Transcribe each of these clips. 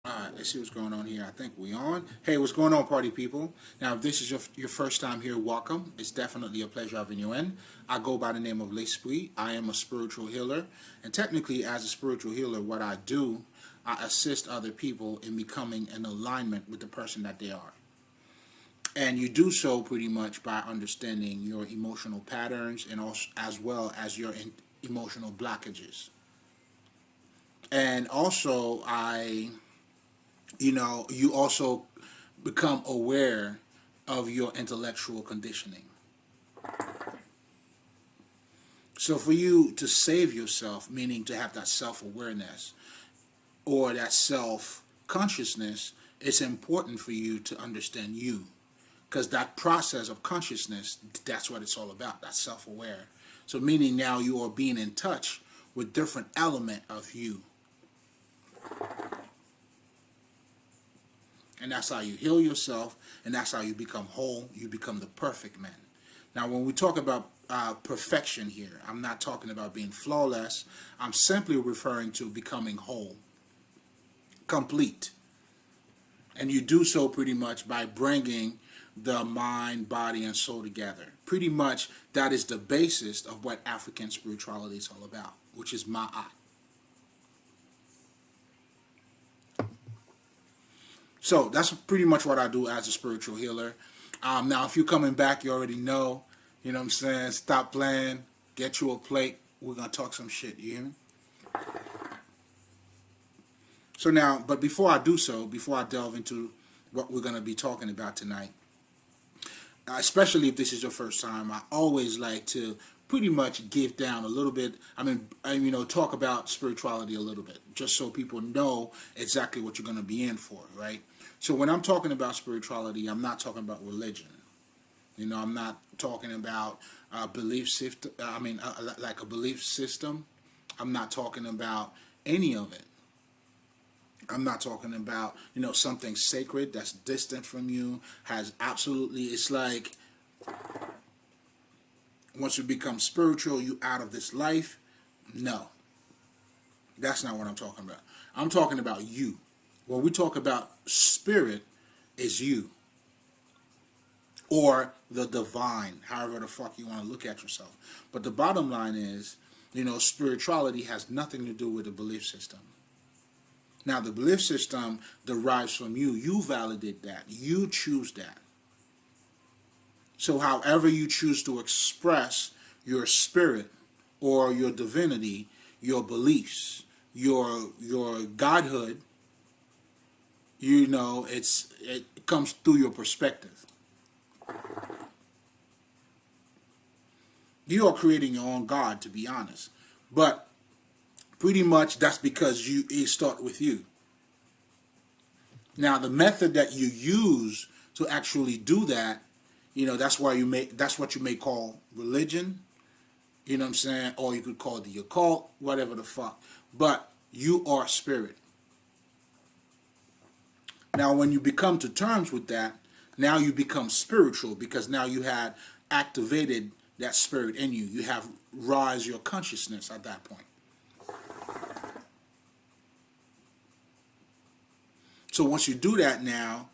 Alright, let's see what's going on here. I think we on. Hey, what's going on, party people? Now, if this is your first time here, welcome. It's definitely a pleasure having you in. I go by the name of L'Esprit. I am a spiritual healer. And technically, as a spiritual healer, what I do, I assist other people in becoming in alignment with the person that they are. And you do so pretty much by understanding your emotional patterns and also as well as your emotional blockages. And also, you also become aware of your intellectual conditioning. So for you to save yourself, meaning to have that self-awareness or that self-consciousness, it's important for you to understand you. Because that process of consciousness, that's what it's all about, that's self-aware. So meaning now you are being in touch with different element of you. And that's how you heal yourself, and that's how you become whole. You become the perfect man. Now, when we talk about perfection here, I'm not talking about being flawless. I'm simply referring to becoming whole, complete. And you do so pretty much by bringing the mind, body, and soul together. Pretty much that is the basis of what African spirituality is all about, which is Ma'at. So that's pretty much what I do as a spiritual healer. Now, if you're coming back, you already know, you know what I'm saying? Stop playing, get you a plate. We're going to talk some shit, you hear me? So now, but before I do so, before I delve into what we're going to be talking about tonight, especially if this is your first time, I always like to pretty much give down a little bit. Talk about spirituality a little bit, just so people know exactly what you're going to be in for, right? So when I'm talking about spirituality, I'm not talking about religion. I'm not talking about belief system. Like a belief system. I'm not talking about any of it. I'm not talking about, something sacred that's distant from you, it's like once you become spiritual, you out of this life. No, that's not what I'm talking about. I'm talking about you. When we talk about spirit, is you. Or the divine, however the fuck you want to look at yourself. But the bottom line is, spirituality has nothing to do with the belief system. Now, the belief system derives from you. You validate that. You choose that. So however you choose to express your spirit or your divinity, your beliefs, your godhood, it comes through your perspective. You are creating your own God, to be honest. But pretty much that's because it starts with you. Now, the method that you use to actually do that, that's what you may call religion, you know what I'm saying? Or you could call it the occult, whatever the fuck. But you are spirit. Now, when you become to terms with that, now you become spiritual because now you had activated that spirit in you. You have raised your consciousness at that point. So once you do that now,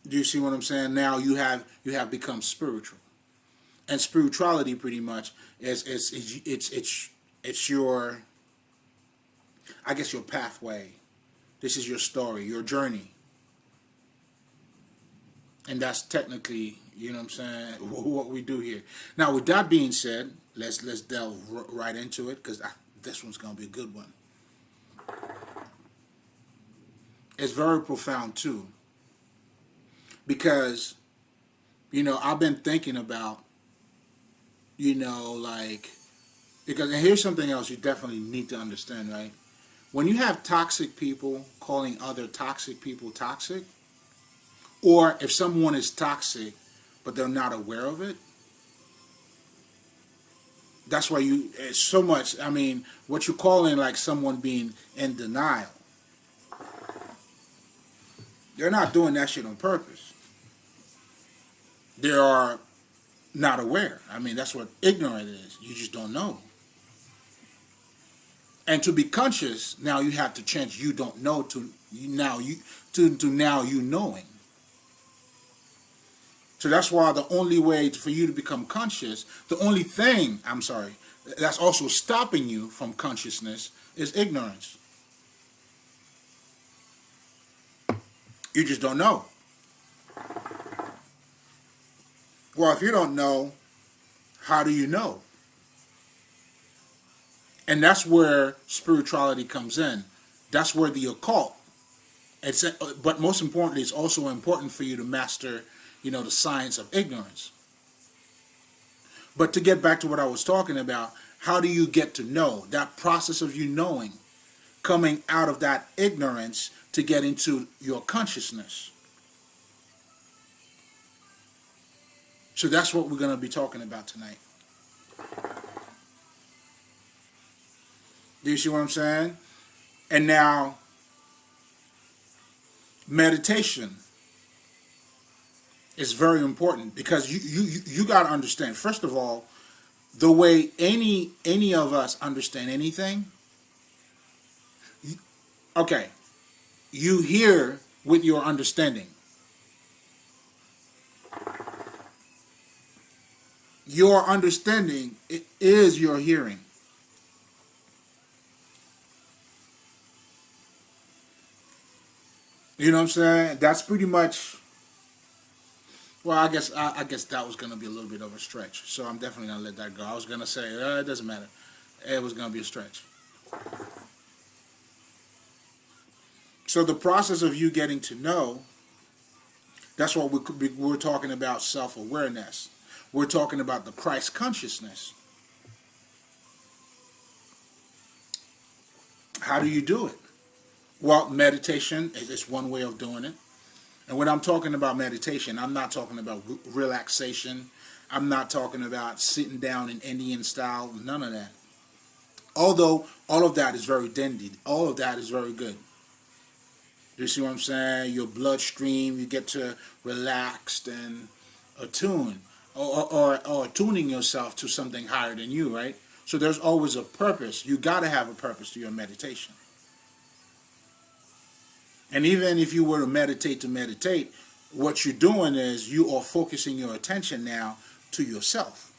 do you see what I'm saying? Now you have become spiritual. And spirituality pretty much it's your, I guess, your pathway. This is your story, your journey. And that's technically, you know what I'm saying, what we do here. Now, with that being said, let's delve right into it, because this one's going to be a good one. It's very profound, too. Because, I've been thinking about, and here's something else you definitely need to understand, right? When you have toxic people calling other toxic people toxic, or if someone is toxic but they're not aware of it, that's why it's so much, what you're calling like someone being in denial. They're not doing that shit on purpose. They are not aware. That's what ignorant is. You just don't know. And to be conscious, now you have to change you don't know to now you knowing. So that's why the only way for you to become conscious, the only thing, I'm sorry, that's also stopping you from consciousness is ignorance. You just don't know. Well, if you don't know, how do you know? And that's where spirituality comes in. That's where the occult. But most importantly, it's also important for you to master, the science of ignorance. But to get back to what I was talking about, how do you get to know? That process of you knowing, coming out of that ignorance to get into your consciousness. So that's what we're going to be talking about tonight. Do you see what I'm saying? And now, meditation is very important because you got to understand. First of all, the way any of us understand anything. Okay, you hear with your understanding. Your understanding is your hearing. You know what I'm saying? That's pretty much. Well, I guess that was gonna be a little bit of a stretch, so I'm definitely gonna let that go. I was gonna say it doesn't matter. It was gonna be a stretch. So the process of you getting to know. That's what we're talking about, self-awareness. We're talking about the Christ consciousness. How do you do it? Well, meditation is one way of doing it. And when I'm talking about meditation, I'm not talking about relaxation. I'm not talking about sitting down in Indian style. None of that. Although all of that is very dandy. All of that is very good. You see what I'm saying? Your bloodstream, you get to relax and attune. Or tuning yourself to something higher than you, right? So there's always a purpose. You got to have a purpose to your meditation. And even if you were to meditate, what you're doing is you are focusing your attention now to yourself.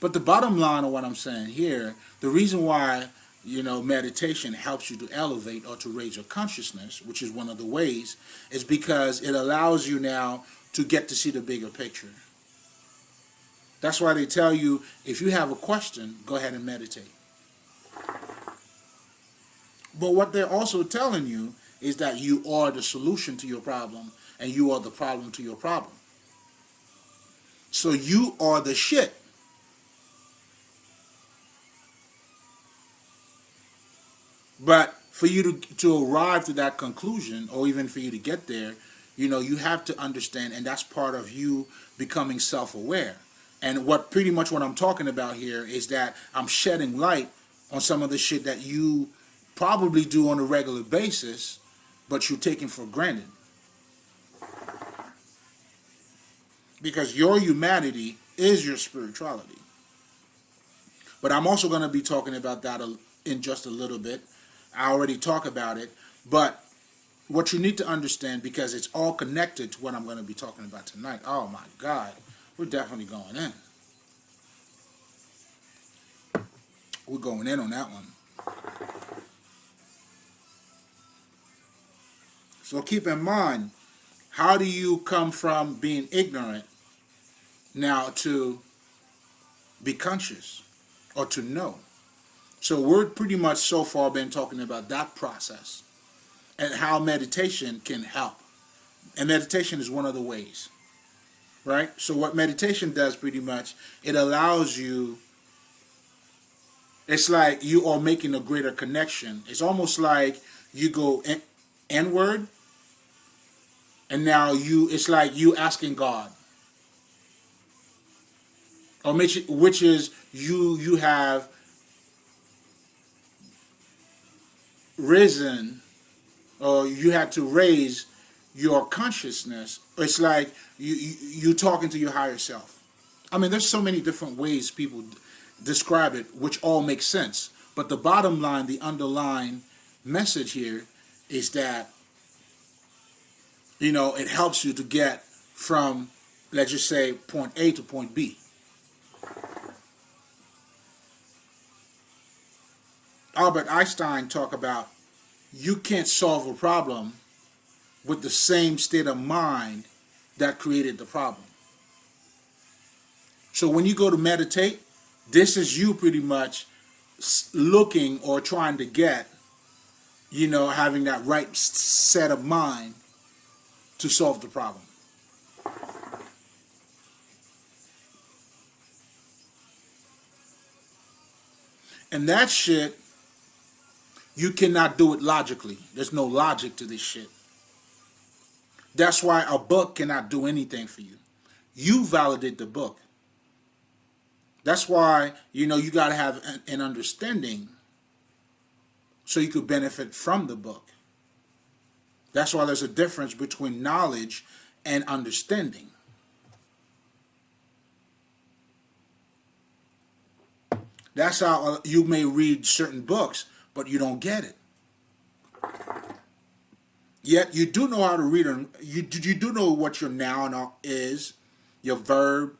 But the bottom line of what I'm saying here, the reason why, meditation helps you to elevate or to raise your consciousness, which is one of the ways, is because it allows you now to get to see the bigger picture. That's why they tell you, if you have a question, go ahead and meditate. But what they're also telling you is that you are the solution to your problem and you are the problem to your problem. So you are the shit. But for you to arrive to that conclusion, or even for you to get there, you have to understand, and that's part of you becoming self-aware. And pretty much what I'm talking about here is that I'm shedding light on some of the shit that you probably do on a regular basis, but you're taking for granted. Because your humanity is your spirituality. But I'm also going to be talking about that in just a little bit. I already talked about it, but what you need to understand, because it's all connected to what I'm going to be talking about tonight. Oh my God, we're definitely going in. We're going in on that one. So keep in mind, how do you come from being ignorant now to be conscious or to know? So we're pretty much so far been talking about that process and how meditation can help. And meditation is one of the ways, right? So what meditation does pretty much, it allows you, it's like you are making a greater connection. It's almost like you go inward, and now it's like you asking God. Or which is you have risen, or you had to raise your consciousness. It's like you talking to your higher self. I mean, there's so many different ways people describe it, which all makes sense. But the bottom line, the underlying message here is that, it helps you to get from, let's just say, point A to point B. Albert Einstein talked about you can't solve a problem with the same state of mind that created the problem. So when you go to meditate, this is you pretty much looking or trying to get, having that right set of mind to solve the problem. And that shit, you cannot do it logically. There's no logic to this shit. That's why a book cannot do anything for you. You validate the book. That's why, you got to have an understanding so you could benefit from the book. That's why there's a difference between knowledge and understanding. That's how you may read certain books, but you don't get it. Yet you do know how to read them. You do know what your noun is, your verb,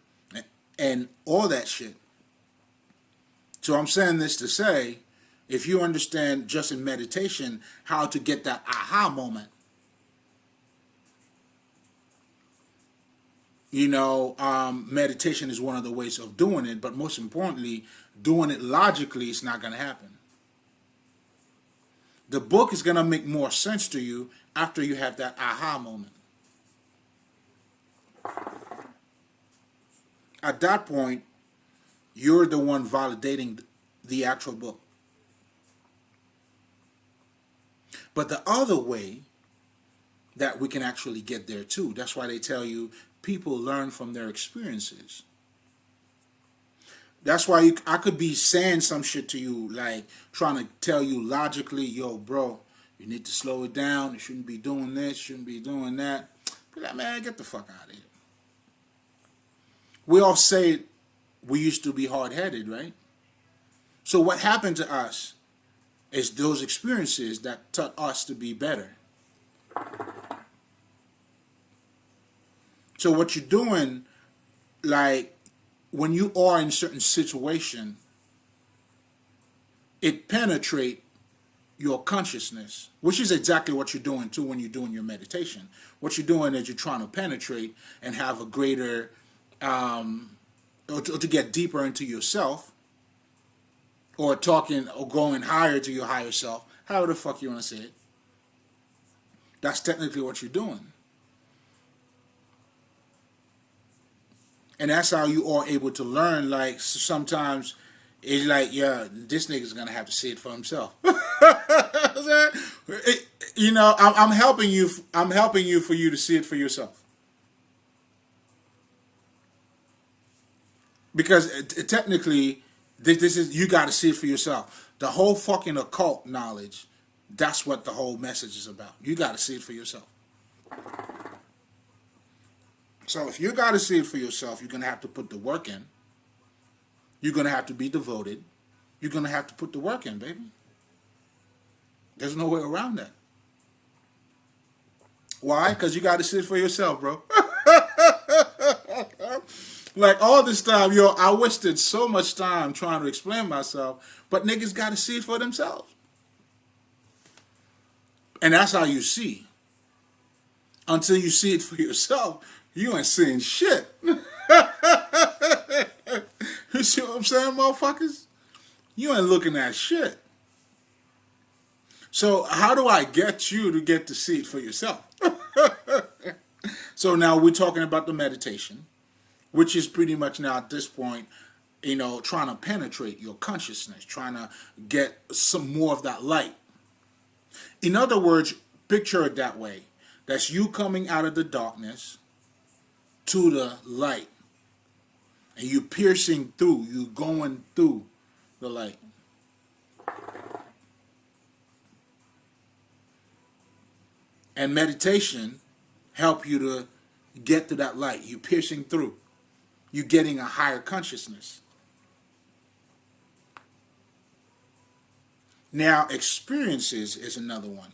and all that shit. So I'm saying this to say, if you understand just in meditation how to get that aha moment, meditation is one of the ways of doing it, but most importantly, doing it logically is not going to happen. The book is going to make more sense to you after you have that aha moment. At that point, you're the one validating the actual book. But the other way that we can actually get there too, that's why they tell you people learn from their experiences. That's why I could be saying some shit to you, like trying to tell you logically, yo, bro, you need to slow it down. You shouldn't be doing this, shouldn't be doing that. Be like, man, get the fuck out of here. We all say we used to be hard-headed, right? So what happened to us is those experiences that taught us to be better. So what you're doing, like, when you are in a certain situation, it penetrates your consciousness, which is exactly what you're doing too when you're doing your meditation. What you're doing is you're trying to penetrate and have a greater, or to get deeper into yourself, or talking or going higher to your higher self, however the fuck you want to say it. That's technically what you're doing. And that's how you are able to learn. Like, sometimes it's like, yeah, this nigga's gonna have to see it for himself. I'm helping you. I'm helping you for you to see it for yourself. Because technically, this is, you got to see it for yourself. The whole fucking occult knowledge, that's what the whole message is about. You got to see it for yourself. So if you got to see it for yourself, you're going to have to put the work in. You're going to have to be devoted. You're going to have to put the work in, baby. There's no way around that. Why? Because you got to see it for yourself, bro. Like, all this time, I wasted so much time trying to explain myself, but niggas got to see it for themselves. And that's how you see. Until you see it for yourself, you ain't seeing shit. You see what I'm saying, motherfuckers? You ain't looking at shit. So how do I get you to get to see it for yourself? So now we're talking about the meditation, which is pretty much now at this point, trying to penetrate your consciousness, trying to get some more of that light. In other words, picture it that way. That's you coming out of the darkness to the light. And you piercing through, you going through the light. And meditation help you to get to that light. You piercing through. You getting a higher consciousness. Now, experiences is another one.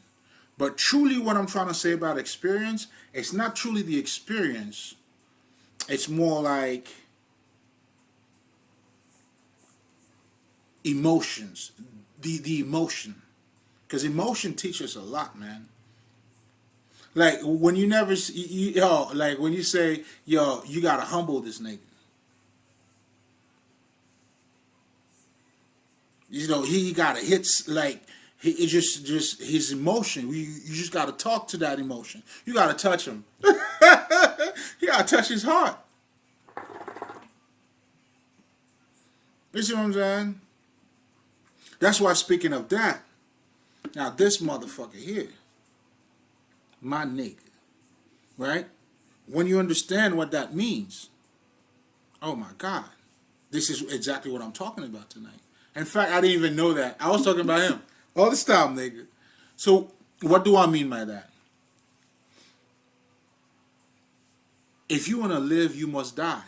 But truly, what I'm trying to say about experience, it's not truly the experience. It's more like emotions, the emotion, because emotion teaches a lot, man. Like when you never, yo, like when you say, yo, you gotta humble this nigga. You know, he gotta hits like it just his emotion. You just gotta talk to that emotion. You gotta touch him. You gotta touch his heart. You see what I'm saying? That's why, speaking of that, now this motherfucker here, my nigga, right? When you understand what that means, oh my God, this is exactly what I'm talking about tonight. In fact, I didn't even know that. I was talking about him all this time, nigga. So, what do I mean by that? If you want to live, you must die.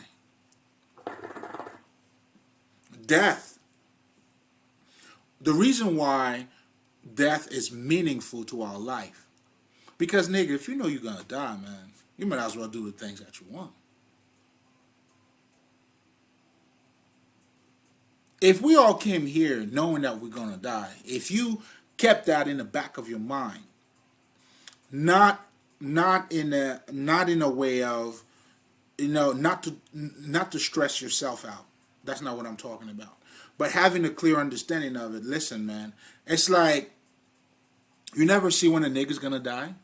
Death. The reason why death is meaningful to our life, because nigga, if you know you're gonna die, man, you might as well do the things that you want. If we all came here knowing that we're gonna die, if you kept that in the back of your mind, not not in a way of, not to stress yourself out. That's not what I'm talking about. But having a clear understanding of it. Listen, man, it's like you never see when a nigga's gonna die.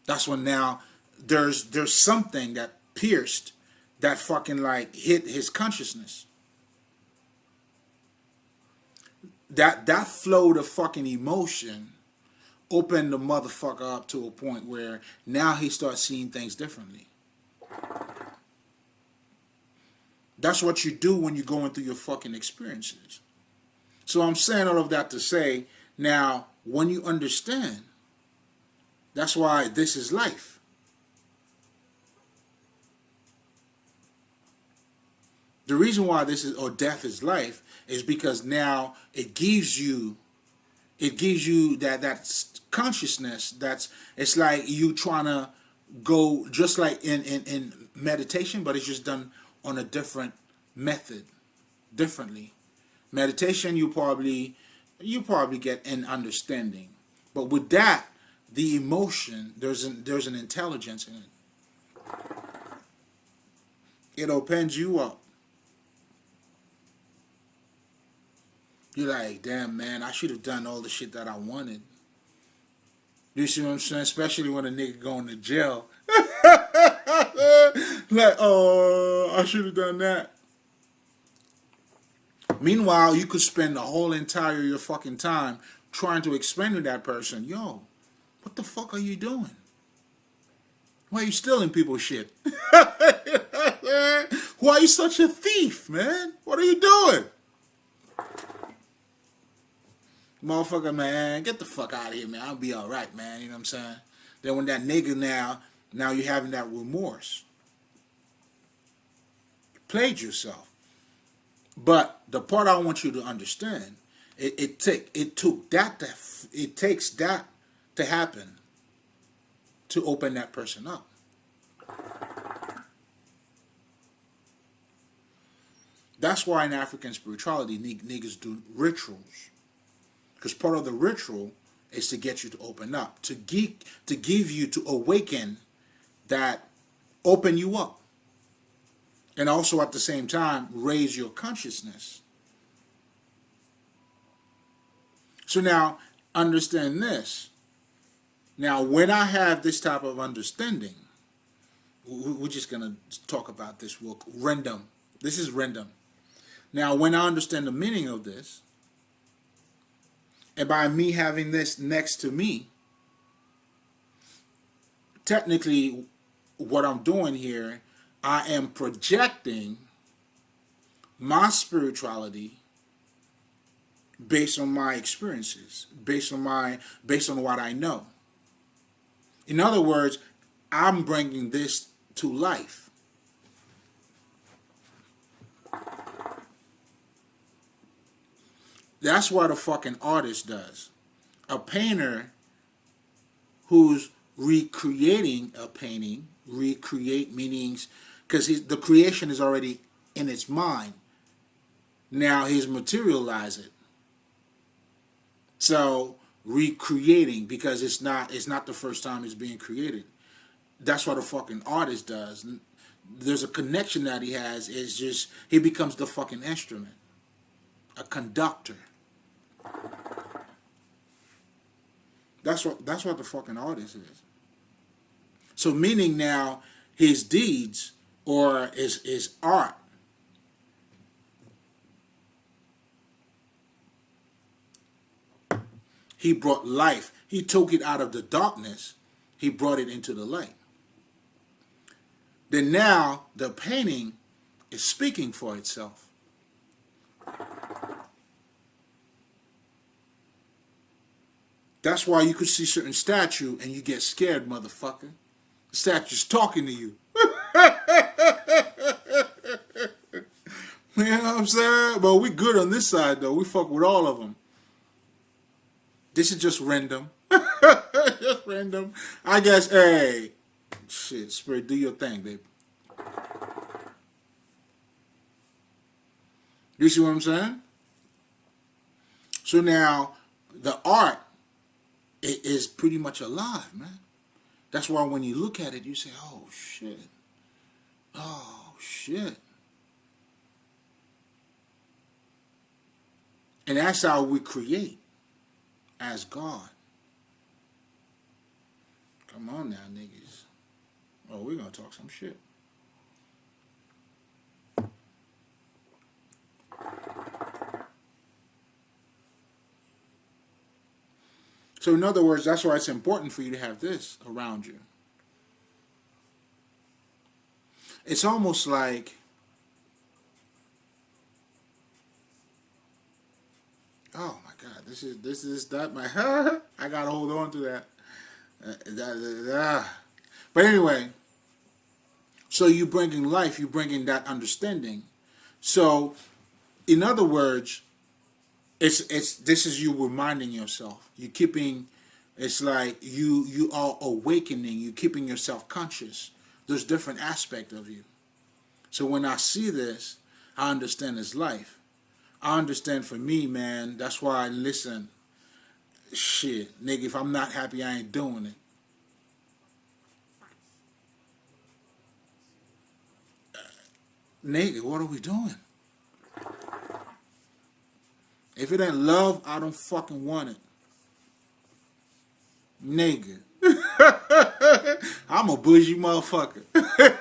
That's when now there's something that pierced, that fucking like hit his consciousness. That flowed of fucking emotion opened the motherfucker up to a point where now he starts seeing things differently. That's what you do when you're going through your fucking experiences. So I'm saying all of that to say, now, when you understand, that's why this is life. The reason why this is, or death is life, is because now it gives you that consciousness. It's like you trying to go just like in meditation, but it's just done on a different method, differently. Meditation, you probably get an understanding, but with that, the emotion, there's an intelligence in it. It opens you up. You're like, damn, man, I should have done all the shit that I wanted. You see what I'm saying? Especially when a nigga going to jail. Like, oh, I should have done that. Meanwhile, you could spend the whole entire your fucking time trying to explain to that person, yo, what the fuck are you doing? Why are you stealing people's shit? Why are you such a thief, man? What are you doing? Motherfucker, man, get the fuck out of here, man. I'll be all right, man. You know what I'm saying? Then when that nigga now you're having that remorse. You played yourself. But the part I want you to understand, it takes that to happen to open that person up. That's why in African spirituality, niggas do rituals. Because part of the ritual is to get you to open up, to give you, to awaken that, open you up. And also at the same time, raise your consciousness. So now, understand this. Now, when I have this type of understanding, we're just going to talk about this real random. This is random. Now, when I understand the meaning of this, and by me having this next to me, technically what I'm doing here, I am projecting my spirituality based on my experiences, based on what I know. In other words, I'm bringing this to life. That's what a fucking artist does. A painter who's recreating a painting, recreate meanings, because the creation is already in its mind. Now he's materialize it. So recreating, because it's not the first time it's being created. That's what a fucking artist does. There's a connection that he has. It's just he becomes the fucking instrument, a conductor. That's what the fucking artist is. So meaning now his deeds or his art he brought life. He took it out of the darkness. He brought it into the light. Then now the painting is speaking for itself. That's why you could see certain statue and you get scared, motherfucker. The statue's talking to you. You know what I'm saying? But we good on this side, though. We fuck with all of them. This is just random. Just random. I guess, hey, shit, Spirit, do your thing, baby. You see what I'm saying? So now, the art is pretty much alive, man. That's why when you look at it, you say, oh, shit. Oh, shit. And that's how we create as God. Come on now, niggas. Oh, we're going to talk some shit. So in other words, that's why it's important for you to have this around you. It's almost like, oh my God, this is that my I gotta hold on to that. But anyway, so you bringing life, you bringing that understanding. So, in other words, it's this is you reminding yourself. You keeping, it's like you are awakening. You keeping yourself conscious. There's different aspect of you. So when I see this, I understand it's life. I understand for me, man. That's why I listen. Shit, nigga, if I'm not happy, I ain't doing it. Nigga, what are we doing? If it ain't love, I don't fucking want it. Nigga. I'm a bougie motherfucker.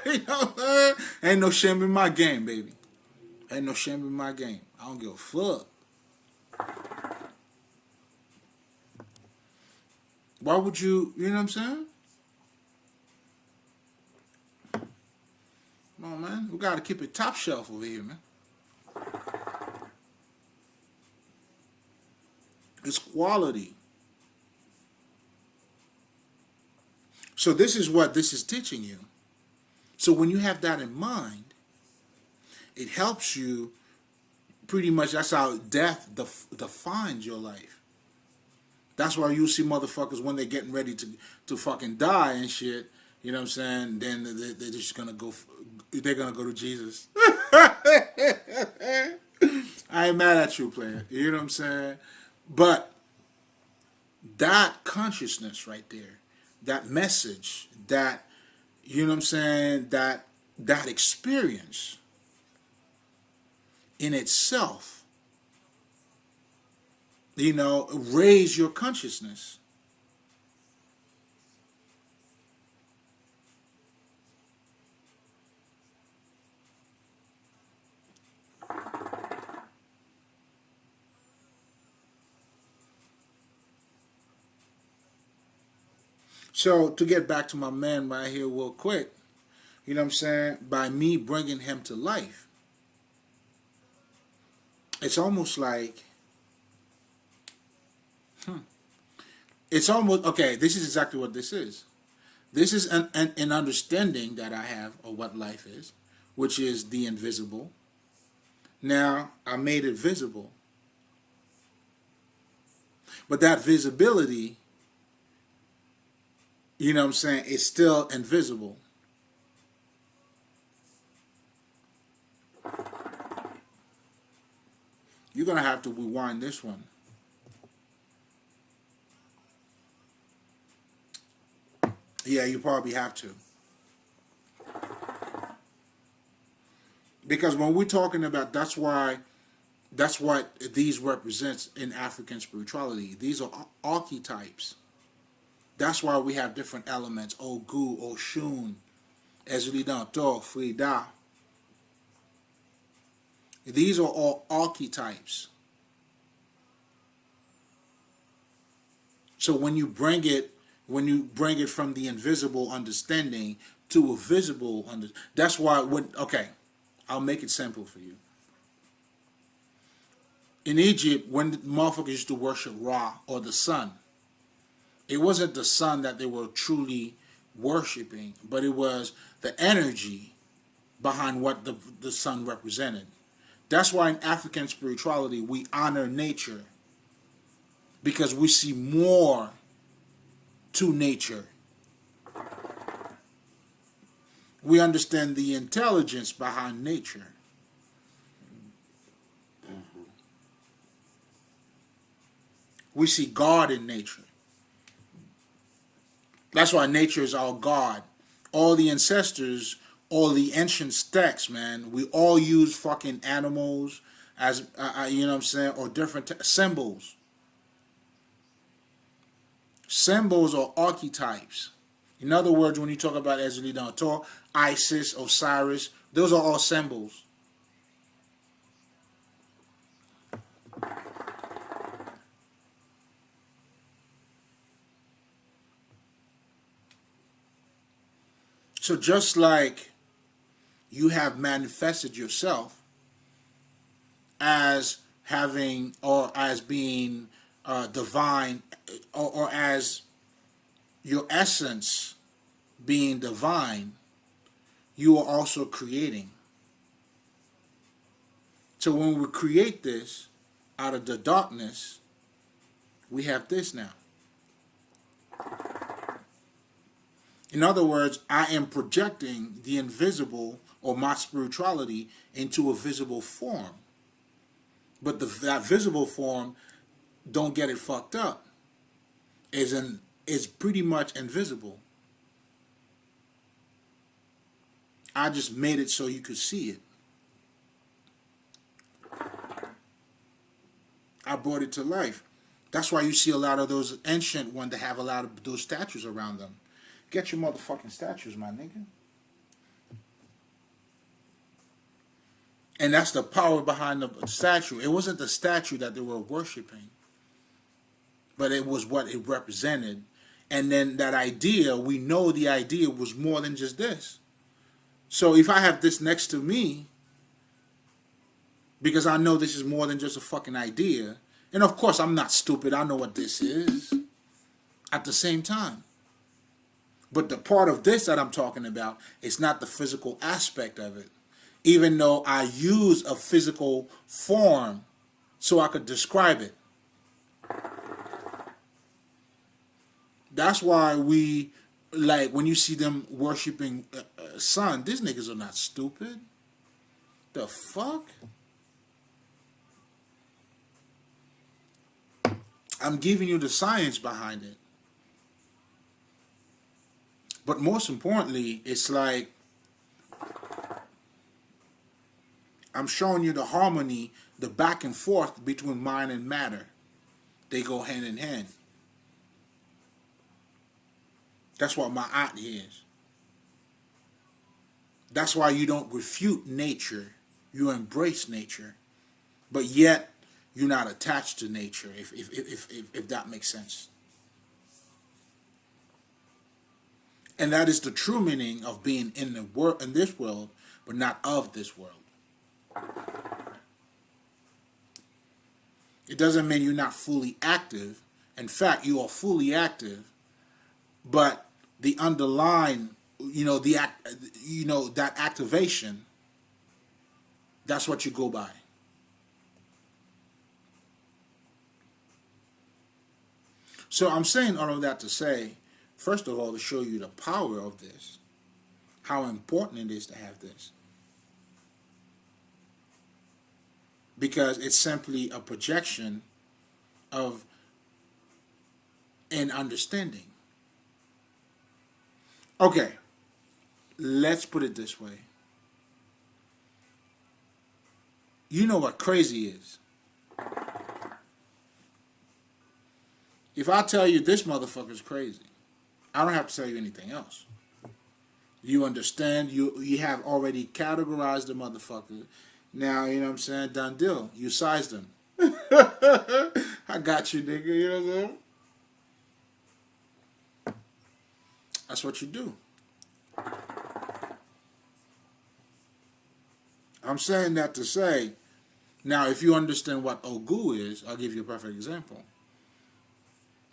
You know what I'm saying? Ain't no shame in my game, baby. Ain't no shame in my game. I don't give a fuck. Why would you know what I'm saying? Come on, man. We gotta keep it top shelf over here, man. It's quality. So this is what this is teaching you. So when you have that in mind, it helps you pretty much. That's how death defines your life. That's why you see motherfuckers when they're getting ready to fucking die and shit. You know what I'm saying? Then they're just gonna go. They're gonna go to Jesus. I ain't mad at you, player. You know what I'm saying? But that consciousness right there, that message, that, you know what I'm saying, that experience in itself, you know, raise your consciousness. So to get back to my man right here real quick, you know what I'm saying, by me bringing him to life, it's almost like, it's almost, okay, this is exactly what this is. This is an understanding that I have of what life is, which is the invisible. Now, I made it visible. But that visibility, you know what I'm saying, is still invisible. You're going to have to rewind this one. Yeah, you probably have to. Because when we're talking about, that's what these represents in African spirituality. These are archetypes. That's why we have different elements. Ogu, Oshun, Ezuli-Danto, Frida. These are all archetypes. So when you bring it from the invisible understanding to a visible that's why okay, I'll make it simple for you. In Egypt, when the motherfuckers used to worship Ra or the sun, it wasn't the sun that they were truly worshiping, but it was the energy behind what the sun represented. That's why in African spirituality we honor nature, because we see more to nature. We understand the intelligence behind nature. We see God in nature. That's why nature is our God. All the ancestors, all the ancient texts, man, we all use fucking animals as, you know what I'm saying, or different symbols. Symbols are archetypes. In other words, when you talk about Ezuli-Danto, Isis, Osiris, those are all symbols. So just like you have manifested yourself as having, or as being divine, or as your essence being divine, you are also creating. So when we create this out of the darkness, we have this now. In other words, I am projecting the invisible, or my spirituality, into a visible form. But that visible form, don't get it fucked up, is pretty much invisible. I just made it so you could see it. I brought it to life. That's why you see a lot of those ancient ones that have a lot of those statues around them. Get your motherfucking statues, my nigga. And that's the power behind the statue. It wasn't the statue that they were worshiping, but it was what it represented. And then that idea, we know the idea was more than just this. So if I have this next to me, because I know this is more than just a fucking idea, and of course I'm not stupid, I know what this is at the same time. But the part of this that I'm talking about is not the physical aspect of it, even though I use a physical form so I could describe it. That's why we, like, when you see them worshiping sun, these niggas are not stupid. The fuck? I'm giving you the science behind it. But most importantly, it's like I'm showing you the harmony, the back and forth between mind and matter. They go hand in hand. That's what my art is. That's why you don't refute nature. You embrace nature. But yet, you're not attached to nature, if that makes sense. And that is the true meaning of being in this world, but not of this world. It doesn't mean you're not fully active. In fact, you are fully active, but the underlying, that activation, that's what you go by. So I'm saying all of that to say, first of all, to show you the power of this, how important it is to have this. Because it's simply a projection of an understanding. Okay, let's put it this way. You know what crazy is? If I tell you this motherfucker's crazy, I don't have to tell you anything else. You understand, you have already categorized the motherfucker. Now, you know what I'm saying? Done deal. You sized him. I got you, nigga. You know what I'm saying? That's what you do. I'm saying that to say, now if you understand what Ogu is, I'll give you a perfect example.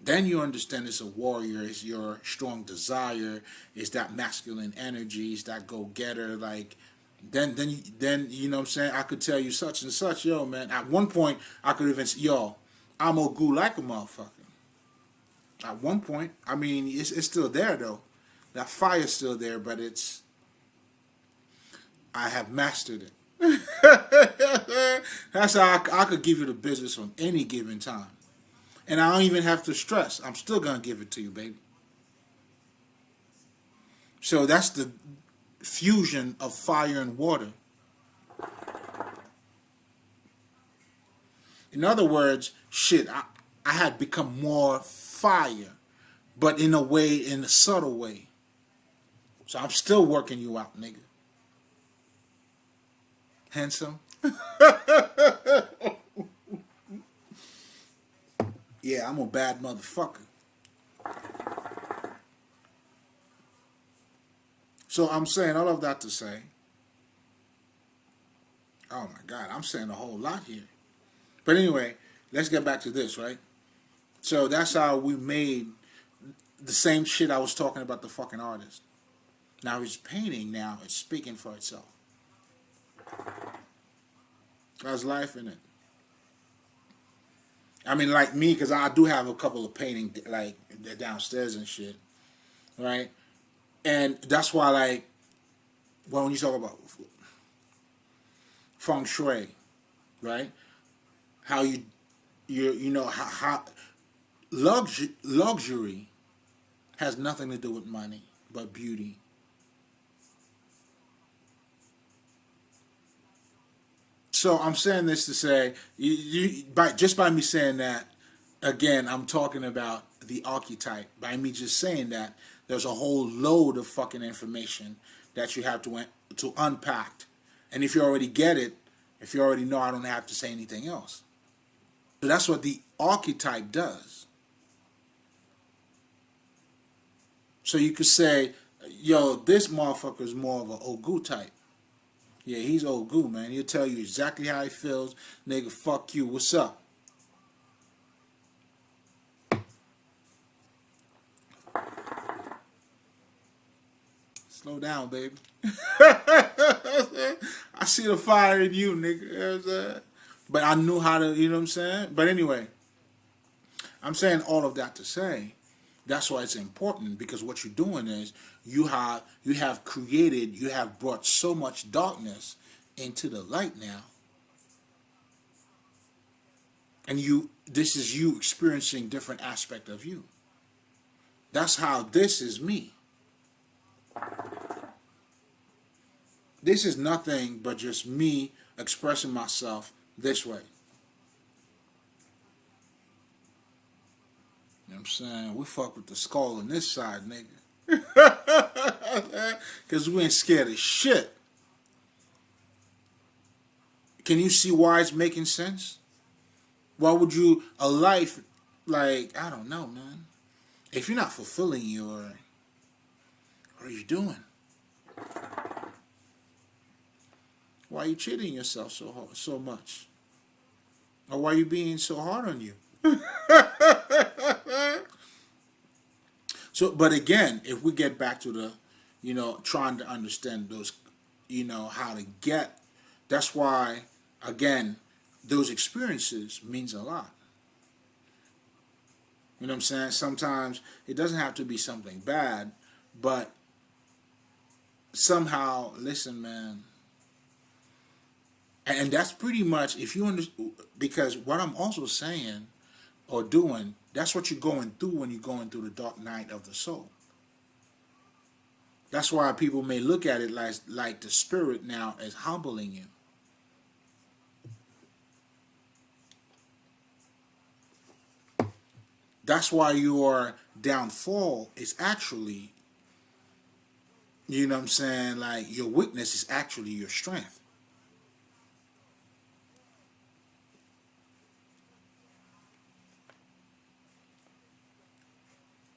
Then you understand it's a warrior, it's your strong desire, it's that masculine energy, it's that go-getter, like, then you know what I'm saying, I could tell you such and such, yo, man, at one point, I could even say, yo, I'm Ogu like a motherfucker. At one point, I mean, it's still there, though. That fire's still there, but I have mastered it. That's how I could give you the business on any given time. And I don't even have to stress. I'm still going to give it to you, baby. So that's the fusion of fire and water. In other words, shit, I had become more fire, but in a way, in a subtle way. So I'm still working you out, nigga. Handsome. Yeah, I'm a bad motherfucker. So I'm saying all of that to say, oh my God, I'm saying a whole lot here. But anyway, let's get back to this, right? So that's how we made the same shit I was talking about the fucking artist. Now his painting now is speaking for itself. There's life in it. I mean, like me, because I do have a couple of paintings, like, downstairs and shit, right? And that's why, like, when you talk about feng shui, right? How you know, how luxury has nothing to do with money, but beauty. So I'm saying this to say, just by me saying that, again, I'm talking about the archetype. By me just saying that, there's a whole load of fucking information that you have to unpack. And if you already get it, if you already know, I don't have to say anything else. So that's what the archetype does. So you could say, yo, this motherfucker is more of an Ogu type. Yeah, he's Ogu, man. He'll tell you exactly how he feels. Nigga, fuck you. What's up? Slow down, baby. I see the fire in you, nigga. You know what I'm saying? But I knew how to, you know what I'm saying? But anyway, I'm saying all of that to say, that's why it's important, because what you're doing is you have created, you have brought so much darkness into the light now. And this is you experiencing different aspect of you. That's how this is me. This is nothing but just me expressing myself this way. You know what I'm saying? We fuck with the skull on this side, nigga. Because we ain't scared of shit. Can you see why it's making sense? Why would you, a life, like, I don't know, man. If you're not fulfilling what are you doing? Why are you cheating yourself so much? Or why are you being so hard on you? So, but again, if we get back to the, trying to understand those, how to get, that's why, again, those experiences means a lot. You know what I'm saying? Sometimes it doesn't have to be something bad, but somehow, listen, man, and that's pretty much if you understand. Because what I'm also saying or doing, that's what you're going through when you're going through the dark night of the soul. That's why people may look at it like the spirit now is humbling you. That's why your downfall is actually, you know what I'm saying, like your weakness is actually your strength.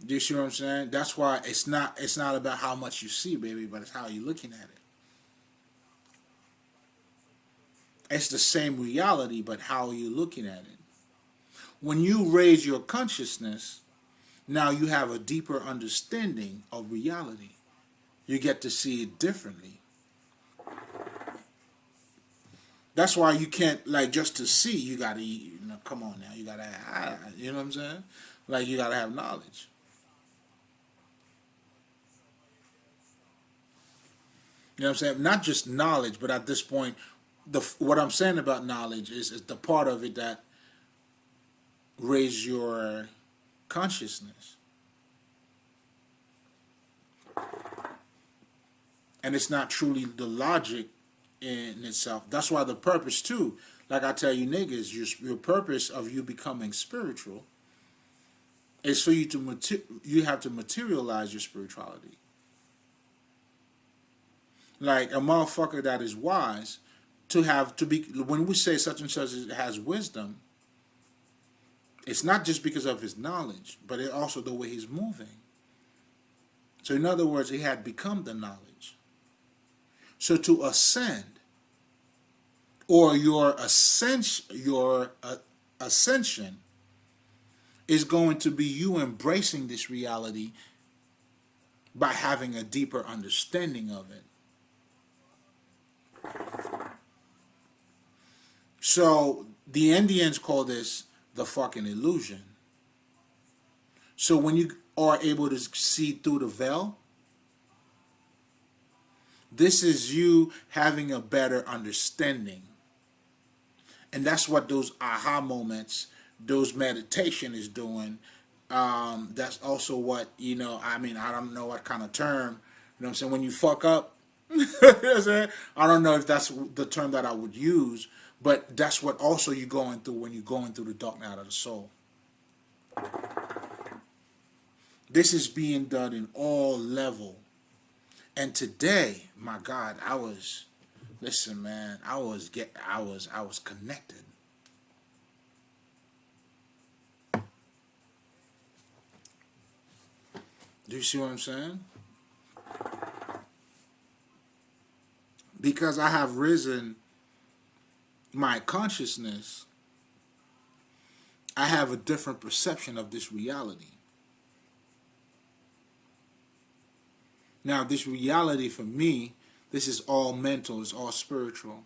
Do you see what I'm saying? That's why it's not about how much you see, baby, but it's how you're looking at it. It's the same reality, but how are you looking at it? When you raise your consciousness, now you have a deeper understanding of reality. You get to see it differently. That's why you can't, like, just to see, you gotta, come on now, you gotta, you know what I'm saying? Like, you gotta have knowledge. You know what I'm saying? Not just knowledge, but at this point, what I'm saying about knowledge is the part of it that raise your consciousness. And it's not truly the logic in itself. That's why the purpose too, like I tell you niggas, your purpose of you becoming spiritual is for you to you have to materialize your spirituality. Like a motherfucker that is wise to be when we say such and such has wisdom, it's not just because of his knowledge, but it also the way he's moving. So in other words, he had become the knowledge. So to ascend or your ascension is going to be you embracing this reality by having a deeper understanding of it. So the Indians call this the fucking illusion. So when you are able to see through the veil, this is you having a better understanding. And that's what those aha moments, those meditation is doing. That's also what, I mean, I don't know what kind of term, you know what I'm saying, when you fuck up, you know what I'm saying? I don't know if that's the term that I would use, but that's what also you're going through when you're going through the dark night of the soul. This is being done in all level. And today, my God, listen, man, I was connected. Do you see what I'm saying? Because I have risen my consciousness, I have a different perception of this reality. Now, this reality for me, this is all mental, it's all spiritual.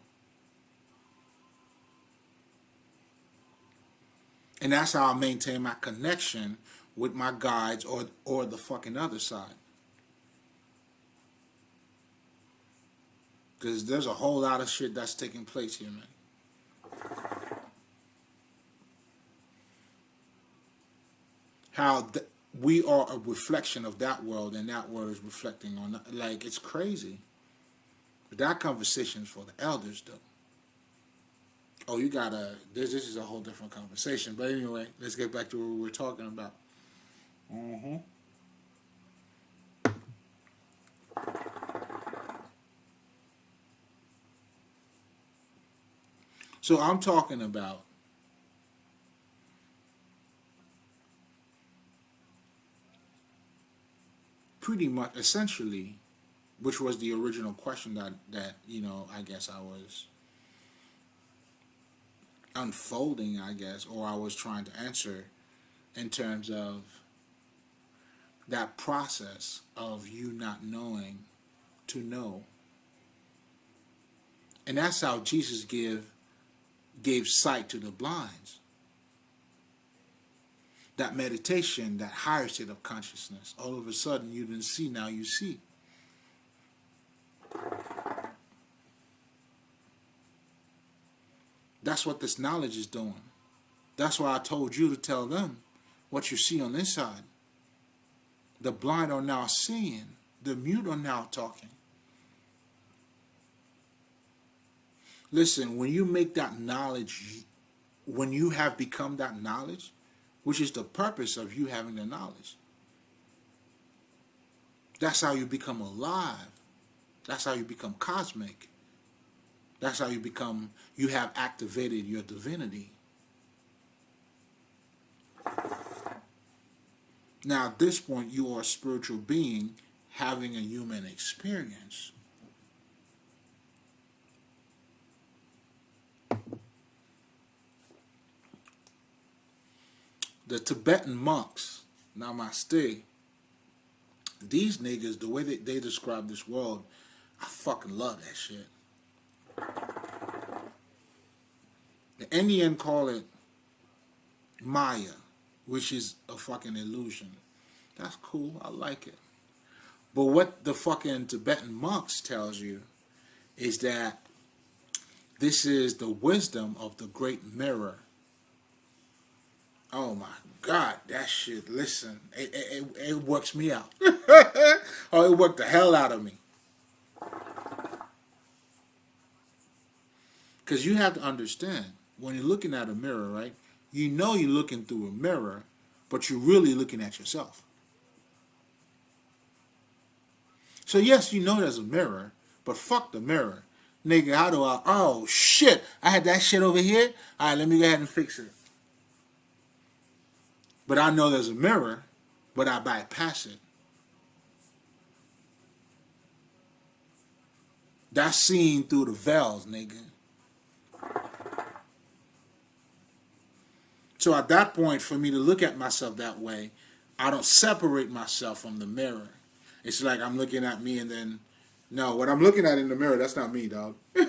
And that's how I maintain my connection with my guides or the fucking other side. Because there's a whole lot of shit that's taking place here, man. How we are a reflection of that world, and that world is reflecting on, like, it's crazy. But that conversation is for the elders, though. Oh, this is a whole different conversation. But anyway, let's get back to what we were talking about. Mm-hmm. So I'm talking about pretty much, essentially, which was the original question that I guess I was unfolding, I guess, or I was trying to answer in terms of that process of you not knowing to know. And that's how Jesus gave sight to the blinds. that meditation, that higher state of consciousness, all of a sudden you didn't see, now you see. That's what this knowledge is doing. That's why I told you to tell them what you see on this side. The blind are now seeing. The mute are now talking. Listen, when you make that knowledge, when you have become that knowledge, which is the purpose of you having the knowledge, that's how you become alive. That's how you become cosmic. That's how you have activated your divinity. Now, at this point, you are a spiritual being having a human experience. The Tibetan monks, Namaste, these niggas, the way they describe this world, I fucking love that shit. The Indian call it Maya, which is a fucking illusion. That's cool, I like it. But what the fucking Tibetan monks tells you is that this is the wisdom of the great mirror. Oh my God, that shit, listen, it works me out. Oh, it worked the hell out of me. Because you have to understand, when you're looking at a mirror, right, you know you're looking through a mirror, but you're really looking at yourself. So yes, you know there's a mirror, but fuck the mirror. Nigga, how do I, oh shit, I had that shit over here? All right, let me go ahead and fix it. But I know there's a mirror, but I bypass it. That's seeing through the veils, nigga. So at that point, for me to look at myself that way, I don't separate myself from the mirror. It's like I'm looking at me and then, no, what I'm looking at in the mirror, that's not me, dog. You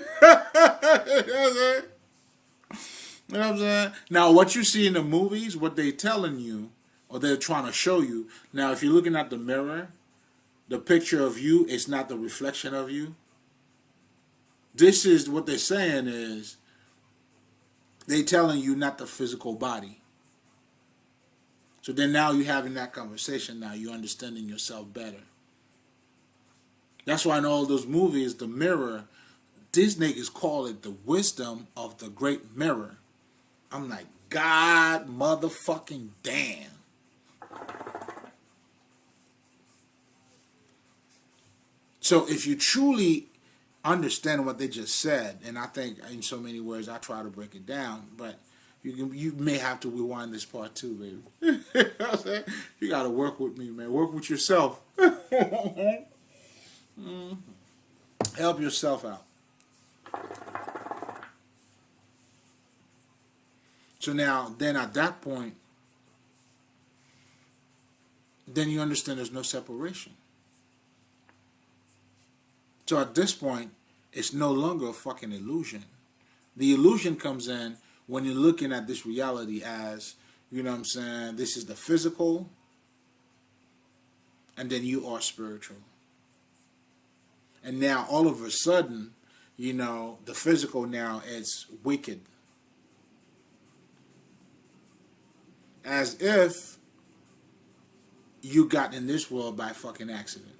know what I'm saying? Now, what you see in the movies, what they're telling you, or they're trying to show you, now, if you're looking at the mirror, the picture of you is not the reflection of you. This is what they're saying is, they're telling you not the physical body. So then now you're having that conversation now. You're understanding yourself better. That's why in all those movies, the mirror, these niggas call it the wisdom of the great mirror. I'm like, God motherfucking damn. So if you truly understand what they just said, and I think in so many words I try to break it down, but you may have to rewind this part too, baby. You know what I'm saying? You got to work with me, man. Work with yourself. Help yourself out. So now, then at that point, then you understand there's no separation. So at this point, it's no longer a fucking illusion. The illusion comes in when you're looking at this reality as, you know what I'm saying, this is the physical, and then you are spiritual. And now, all of a sudden, you know, the physical now is wicked. As if you got in this world by fucking accident.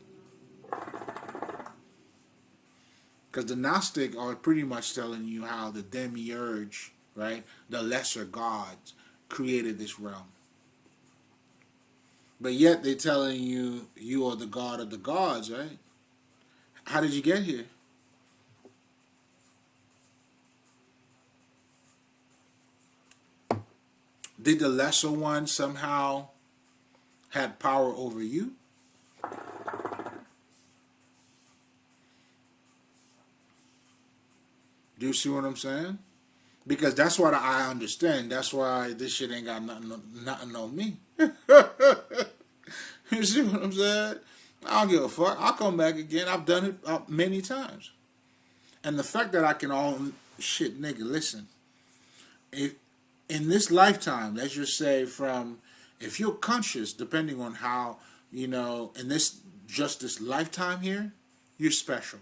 Because the Gnostic are pretty much telling you how the demiurge, right, the lesser gods, created this realm. But yet they're telling you, you are the god of the gods, right? How did you get here? Did the lesser one somehow had power over you? Do you see what I'm saying? Because that's what I understand. That's why this shit ain't got nothing on me. You see what I'm saying? I don't give a fuck. I'll come back again. I've done it many times. And the fact that I can shit, nigga, listen. If, in this lifetime, let's just say from If you're conscious, depending on how, in this lifetime here, you're special.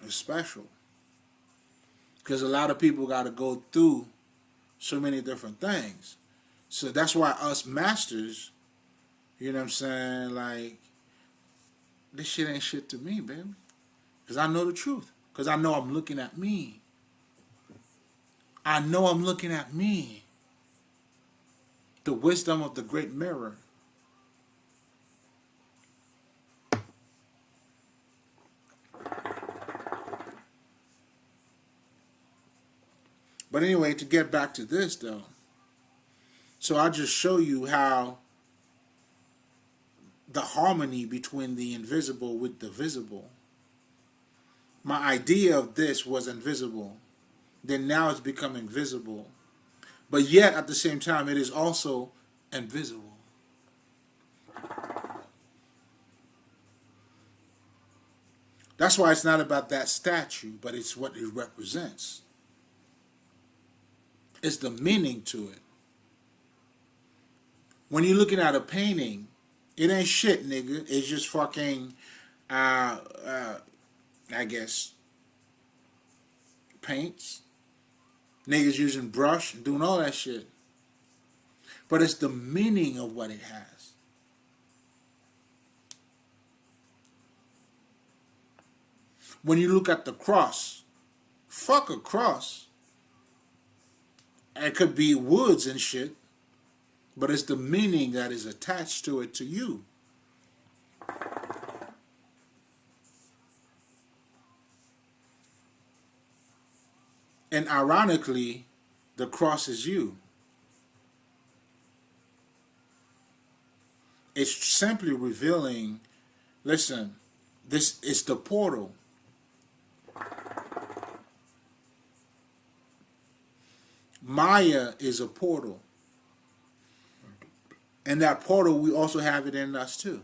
It's special. Because a lot of people got to go through so many different things. So that's why us masters, you know what I'm saying, like, this shit ain't shit to me, baby. Because I know the truth. Because I know I'm looking at me. I know I'm looking at me. The wisdom of the great mirror. But anyway, to get back to this, though. So I'll just show you how the harmony between the invisible with the visible. My idea of this was invisible. Then now it's becoming visible. But yet, at the same time, it is also invisible. That's why it's not about that statue, but it's what it represents. It's the meaning to it. When you're looking at a painting, it ain't shit, nigga. It's just fucking, I guess, paints. Niggas using brush and doing all that shit. But it's the meaning of what it has. When you look at the cross, fuck a cross. It could be woods and shit, but it's the meaning that is attached to it to you. And ironically, the cross is you. It's simply revealing, listen, this is the portal. Maya is a portal. And that portal, we also have it in us too.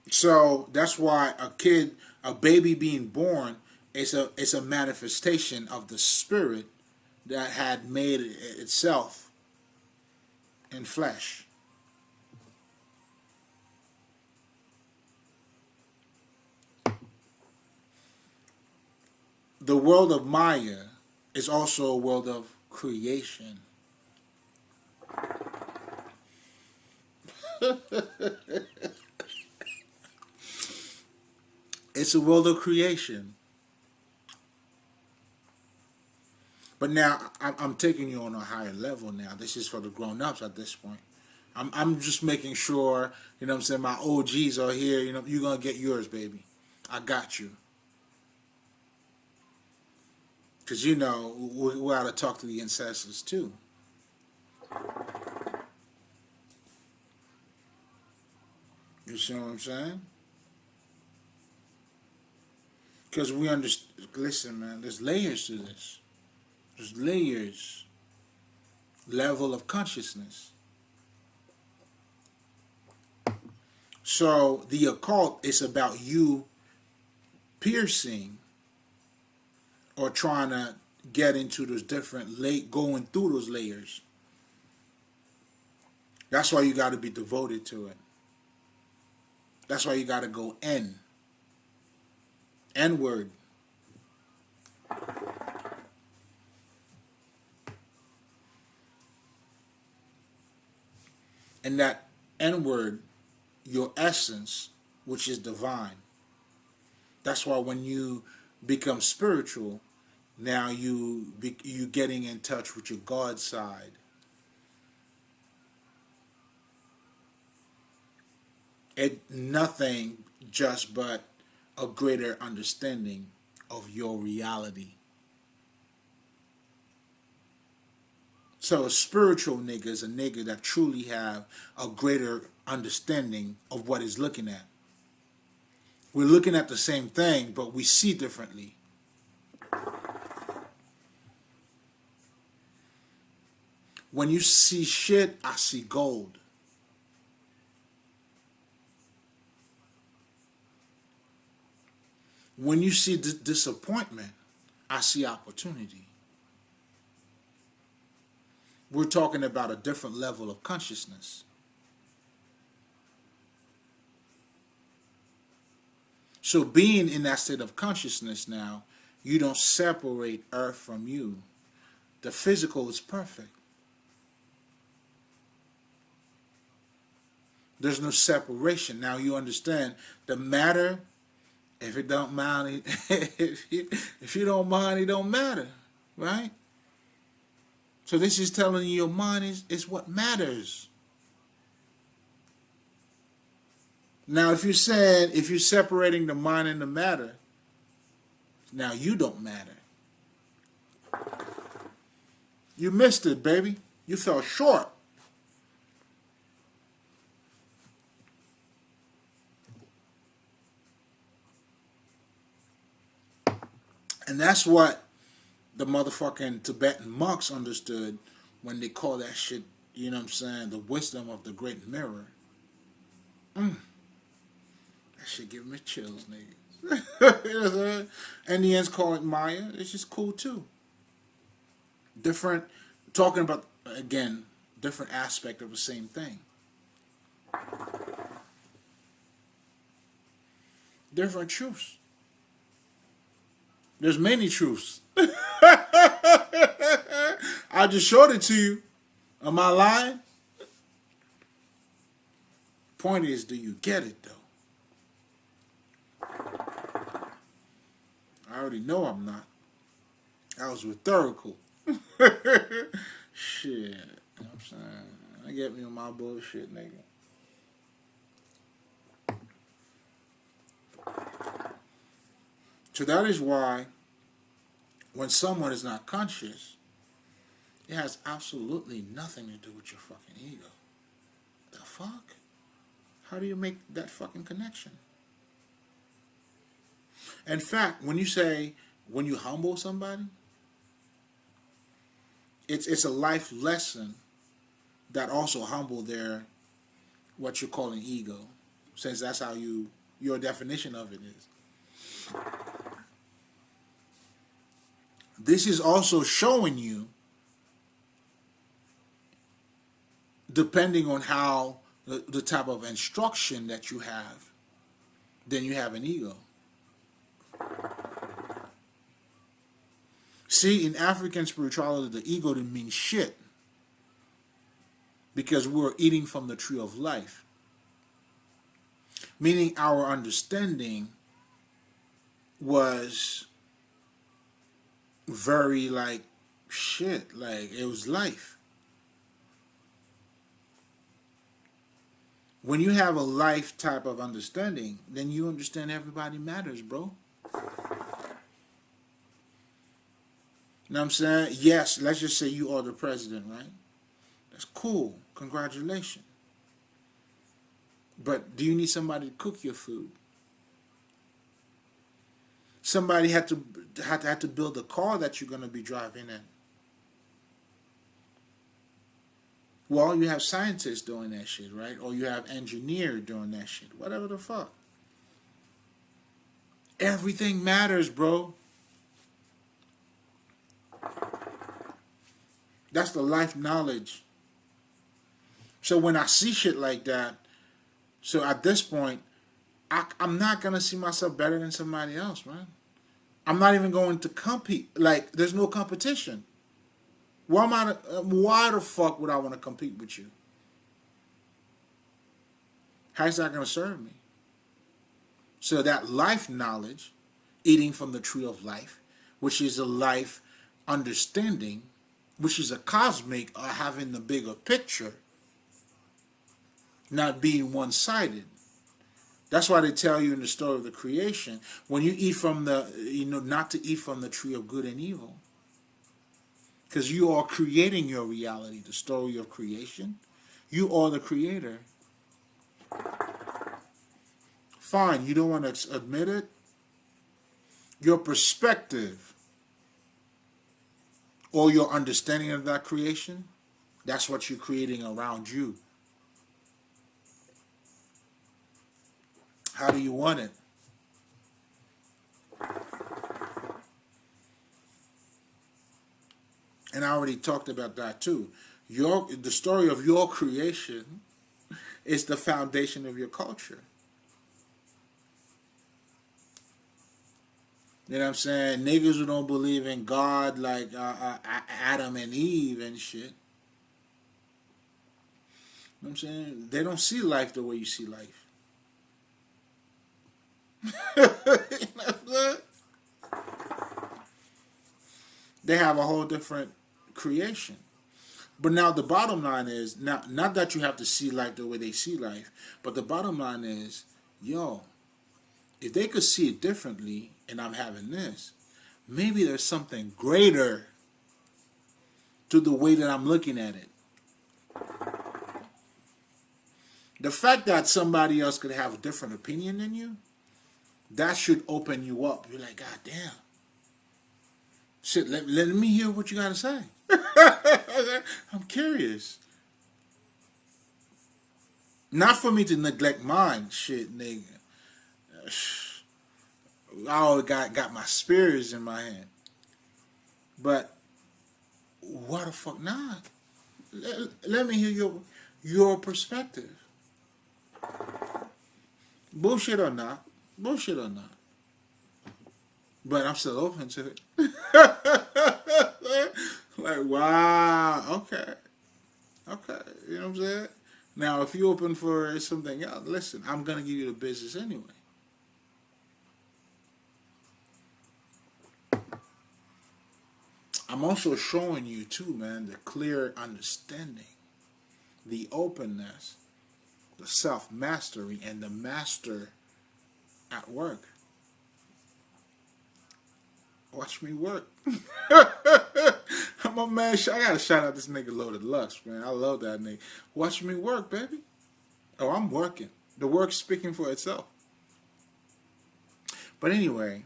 So that's why a baby being born, is a manifestation of the spirit that had made itself in flesh. The world of Maya is also a world of creation. It's a world of creation. But now I'm taking you on a higher level now. This is for the grown-ups at this point. I'm just making sure, you know what I'm saying, my OGs are here. You know, you're going to get yours, baby. I got you. Because, we got to talk to the ancestors, too. You see what I'm saying? Because we understand, listen, man, there's layers to this. There's layers. Level of consciousness. So the occult is about you piercing or trying to get into those different, going through those layers. That's why you got to be devoted to it. That's why you got to go N-word. And that N-word, your essence, which is divine. That's why when you become spiritual, now you getting in touch with your God side. Nothing just but a greater understanding of your reality. So a spiritual nigga is a nigga that truly have a greater understanding of what he's looking at. We're looking at the same thing, but we see differently. When you see shit, I see gold. When you see disappointment, I see opportunity. We're talking about a different level of consciousness. So being in that state of consciousness now, you don't separate earth from you. The physical is perfect. There's no separation. Now you understand the matter. If it don't mind, if you don't mind, it don't matter, right? So this is telling you your mind is what matters. Now, if you're separating the mind and the matter, now you don't matter. You missed it, baby. You fell short. And that's what the motherfucking Tibetan monks understood when they call that shit, you know what I'm saying, the wisdom of the great mirror. That shit give me chills, nigga. You know what I'm saying? Indians call it Maya. It's just cool too. Different, talking about, again, different aspect of the same thing. Different truths. There's many truths. I just showed it to you. Am I lying? Point is, do you get it though? I already know I'm not. I was rhetorical. Shit. You know what I'm saying? I get me on my bullshit, nigga. So that is why when someone is not conscious, it has absolutely nothing to do with your fucking ego. The fuck? How do you make that fucking connection? In fact, when you say, when you humble somebody, it's a life lesson that also humble their, what you're calling ego, since that's how your definition of it is. This is also showing you, depending on how the type of instruction that you have, then you have an ego. See, in African spirituality, the ego didn't mean shit, because we're eating from the tree of life. Meaning our understanding was very like shit, like it was life. When you have a life type of understanding, then you understand everybody matters, bro. You know what I'm saying? Yes, let's just say you are the president, right? That's cool. Congratulations. But do you need somebody to cook your food? Somebody had to build a car that you're going to be driving in. Well, you have scientists doing that shit, right? Or you have engineers doing that shit. Whatever the fuck. Everything matters, bro. That's the life knowledge. So when I see shit like that, so at this point, I'm not going to see myself better than somebody else, man. I'm not even going to compete. Like, there's no competition. Why the fuck would I want to compete with you? How's that going to serve me? So that life knowledge, eating from the tree of life, which is a life understanding, which is a cosmic, or having the bigger picture, not being one-sided. That's why they tell you in the story of the creation, when you eat from the, not to eat from the tree of good and evil. Because you are creating your reality, the story of creation. You are the creator. Fine, you don't want to admit it. Your perspective or your understanding of that creation, that's what you're creating around you. How do you want it? And I already talked about that too. The story of your creation is the foundation of your culture. You know what I'm saying? Niggas who don't believe in God, like Adam and Eve and shit. You know what I'm saying? They don't see life the way you see life. You know what I'm saying? They have a whole different creation. But now the bottom line is, now, not that you have to see life the way they see life, but the bottom line is, yo, if they could see it differently and I'm having this, maybe there's something greater to the way that I'm looking at it. The fact that somebody else could have a different opinion than you, that should open you up. You're like, God damn. Shit, let me hear what you got to say. I'm curious. Not for me to neglect mine, shit, nigga. I always got my spirits in my hand. But what the fuck? Nah. Let me hear your perspective. Bullshit or not. Bullshit or not. But I'm still open to it. Like, wow, okay. Okay, you know what I'm saying? Now, if you're open for something else, listen, I'm going to give you the business anyway. I'm also showing you, too, man, the clear understanding, the openness, the self-mastery, and the master at work. Watch me work. I'm a man. I gotta shout out this nigga Loaded Lux, man. I love that nigga. Watch me work, baby. Oh, I'm working. The work's speaking for itself. But anyway,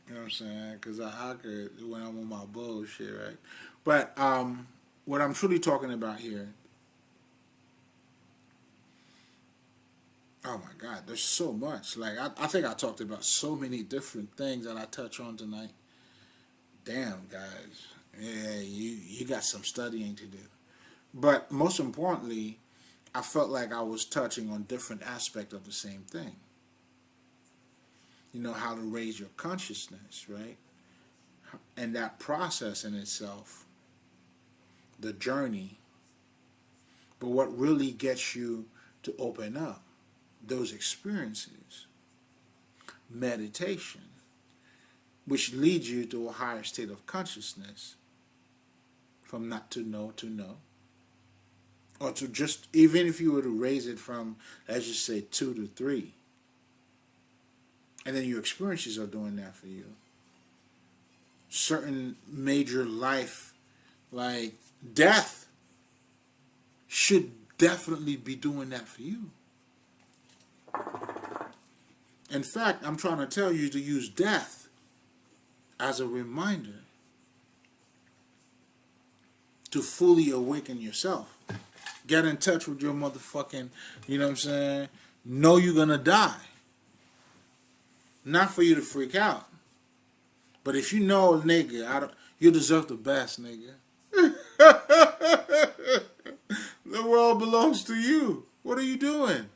you know what I'm saying? Because I could, when I'm on my bullshit, right? But what I'm truly talking about here, oh my God, there's so much. Like, I think I talked about so many different things that I touch on tonight. Damn, guys. Yeah, you got some studying to do. But most importantly, I felt like I was touching on different aspects of the same thing. You know, how to raise your consciousness, right? And that process in itself, the journey, but what really gets you to open up, those experiences, meditation, which leads you to a higher state of consciousness, from not to know to know, or to just, even if you were to raise it from, let's just say 2 to 3, and then your experiences are doing that for you. Certain major life, like death, should definitely be doing that for you. In fact, I'm trying to tell you to use death as a reminder to fully awaken yourself. Get in touch with your motherfucking, you know what I'm saying? Know you're gonna die. Not for you to freak out. But if you know, nigga, you deserve the best, nigga. The world belongs to you. What are you doing?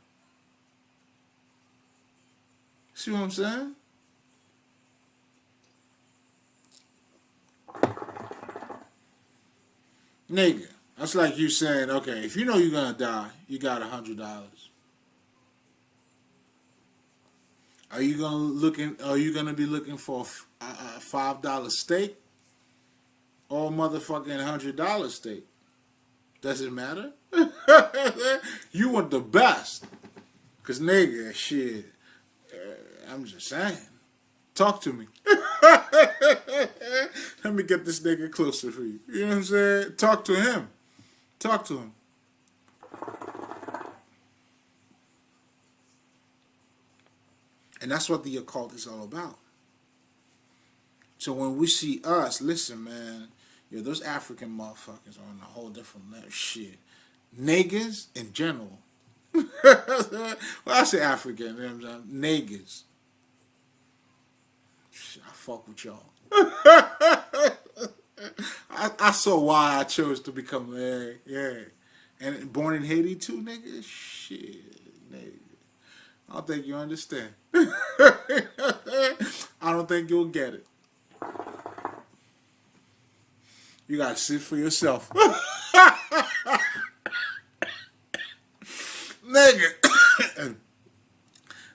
See what I'm saying? Nigga, that's like you saying, okay, if you know you're gonna die, you got $100. Are you gonna be looking for a $5 steak or a motherfucking $100 steak? Does it matter? You want the best. Cause nigga, shit, I'm just saying. Talk to me. Let me get this nigga closer for you. You know what I'm saying? Talk to him. Talk to him. And that's what the occult is all about. So when we see us, listen, man, yo, those African motherfuckers are on a whole different level. Shit. Niggas in general. Well, I say African, you know what I'm saying? Niggas. I fuck with y'all. I saw why I chose to become yeah. And born in Haiti too, nigga. Shit, nigga. I don't think you understand. I don't think you'll get it. You gotta see it for yourself. Nigga.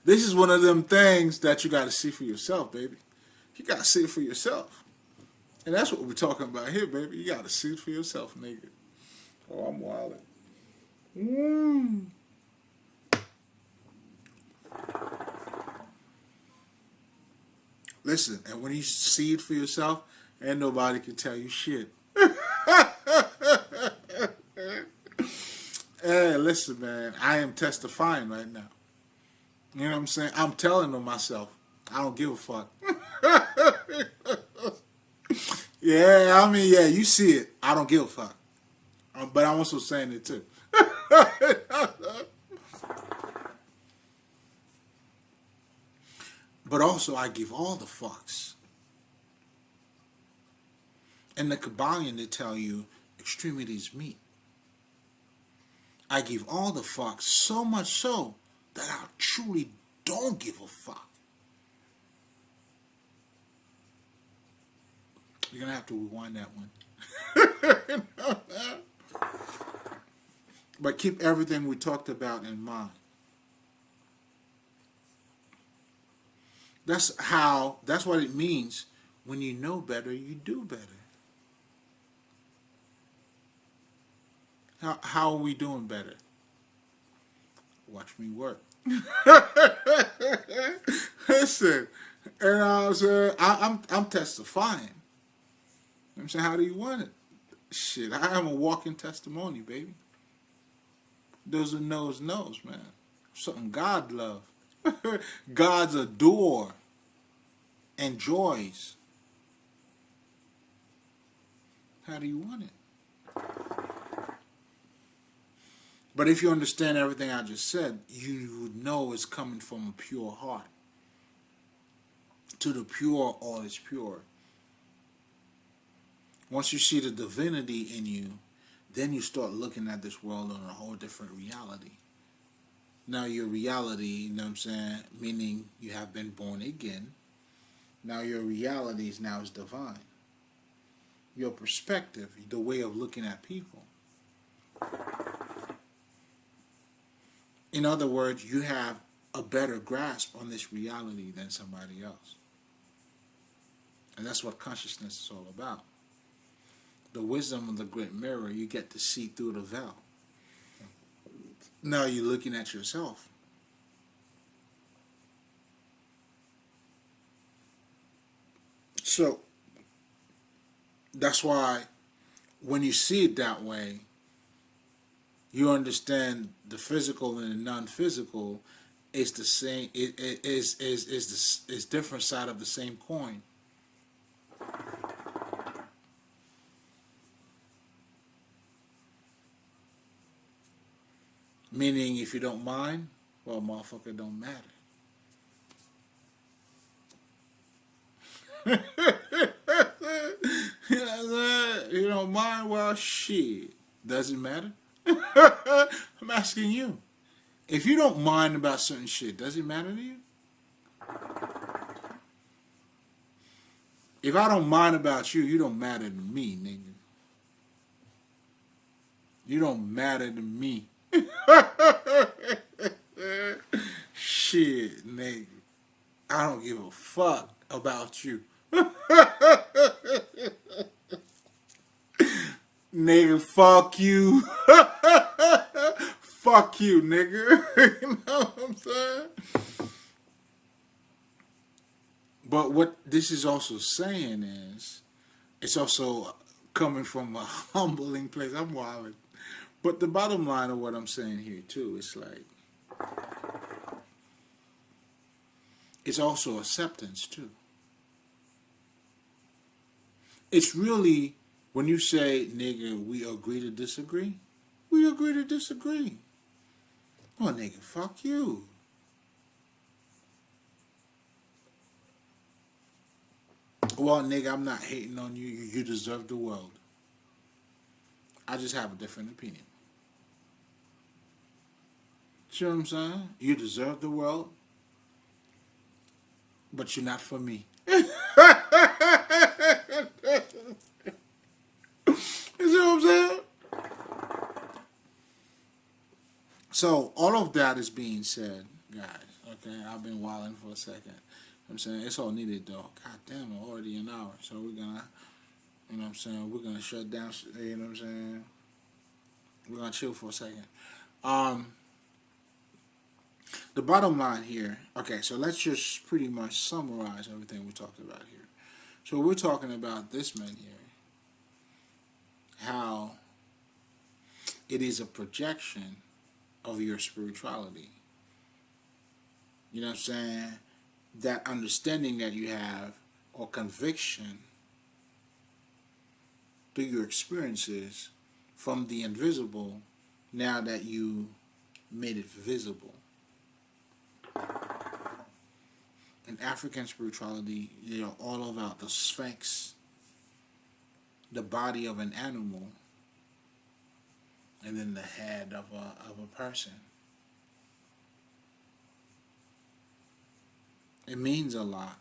This is one of them things that you gotta see for yourself, baby. You gotta see it for yourself. And that's what we're talking about here, baby. You gotta see it for yourself, nigga. Oh, I'm wildin'. Listen, and when you see it for yourself, ain't nobody can tell you shit. Hey, listen, man. I am testifying right now. You know what I'm saying? I'm telling on myself. I don't give a fuck. Yeah, I mean, yeah, you see it. I don't give a fuck. But I'm also saying it too. But also, I give all the fucks. And the Kabbalion, they tell you, extremities meet. I give all the fucks, so much so that I truly don't give a fuck. You're going to have to rewind that one. But keep everything we talked about in mind. That's what it means. When you know better, you do better. How are we doing better? Watch me work. Listen, and I'm testifying. I'm saying, how do you want it? Shit, I am a walking testimony, baby. Those who knows, man. Something God loves. God's adore, enjoys. How do you want it? But if you understand everything I just said, you would know it's coming from a pure heart. To the pure, all is pure. Once you see the divinity in you, then you start looking at this world on a whole different reality. Now your reality, you know what I'm saying, meaning you have been born again. Now your reality is divine. Your perspective, the way of looking at people. In other words, you have a better grasp on this reality than somebody else. And that's what consciousness is all about. The wisdom of the great mirror, you get to see through the veil. Now you're looking at yourself. So, that's why when you see it that way, you understand the physical and the non-physical is the same. It is different side of the same coin. Meaning, if you don't mind, well, motherfucker, don't matter. You don't mind, well, shit, does it matter? I'm asking you. If you don't mind about certain shit, does it matter to you? If I don't mind about you, you don't matter to me, nigga. You don't matter to me. Shit, nigga. I don't give a fuck about you. Nigga, fuck you. Fuck you, nigga. You know what I'm saying? But what this is also saying is, it's also coming from a humbling place. I'm wild. But the bottom line of what I'm saying here, too, is like, it's also acceptance, too. It's really, when you say, nigga, we agree to disagree, we agree to disagree. Well, nigga, fuck you. Well, nigga, I'm not hating on you. You deserve the world. I just have a different opinion. See what I'm saying? You deserve the world, but you're not for me. You see what I'm saying? So all of that is being said, guys. Okay, I've been wilding for a second. I'm saying it's all needed though. God damn, we're already an hour, so we're gonna, you know what I'm saying, we're gonna shut down. You know what I'm saying? We're gonna chill for a second. Um, the bottom line here. Okay, so let's just pretty much summarize everything we talked about here. So we're talking about this man here, how it is a projection of your spirituality. You know what I'm saying? That understanding that you have or conviction through your experiences from the invisible now that you made it visible. In African spirituality, all about the Sphinx, the body of an animal, and then the head of a person. It means a lot.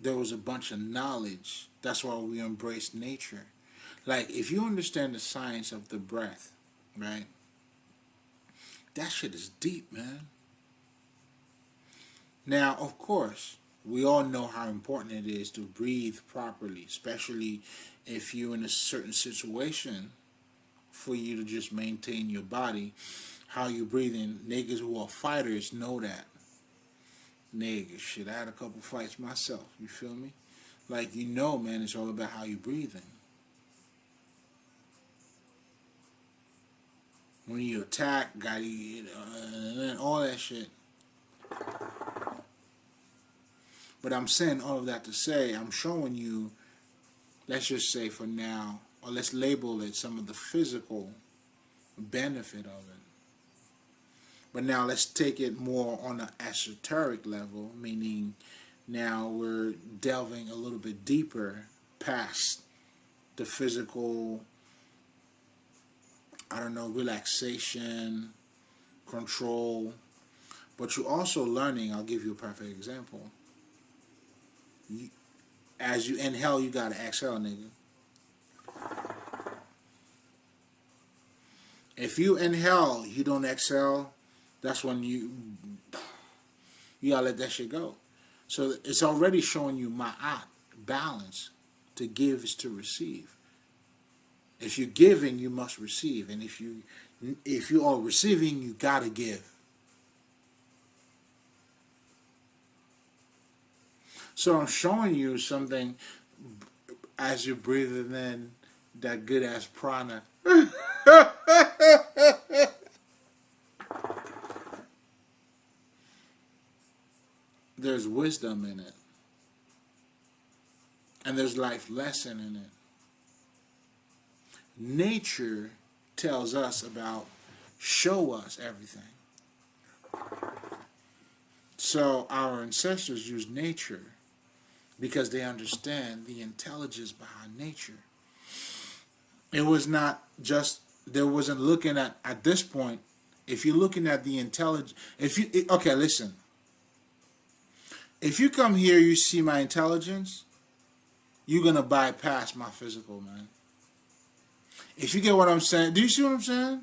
There was a bunch of knowledge. That's why we embrace nature. Like, if you understand the science of the breath, right? That shit is deep, man. Now, of course, we all know how important it is to breathe properly, especially if you're in a certain situation for you to just maintain your body. How you breathing. Niggas who are fighters know that. Nigga, shit, I had a couple fights myself. You feel me? Like, man, it's all about how you breathing. When you attack, got and then all that shit. But I'm saying all of that to say, I'm showing you, let's just say for now, or let's label it some of the physical benefit of it. But now let's take it more on an esoteric level, meaning now we're delving a little bit deeper past the physical, relaxation, control. But you're also learning, I'll give you a perfect example. As you inhale, you gotta exhale, nigga. If you inhale, you don't exhale, that's when you gotta let that shit go. So it's already showing you ma'at, balance. To give is to receive. If you're giving, you must receive. And if you are receiving, you gotta give. So I'm showing you something as you're breathing in that good ass prana. There's wisdom in it. And there's life lesson in it. Nature tells us show us everything. So our ancestors used nature because they understand the intelligence behind nature. It was not just, there wasn't looking at this point, if you're looking at the intelligence, okay, listen. If you come here, you see my intelligence, you're going to bypass my physical, man. If you get what I'm saying, do you see what I'm saying?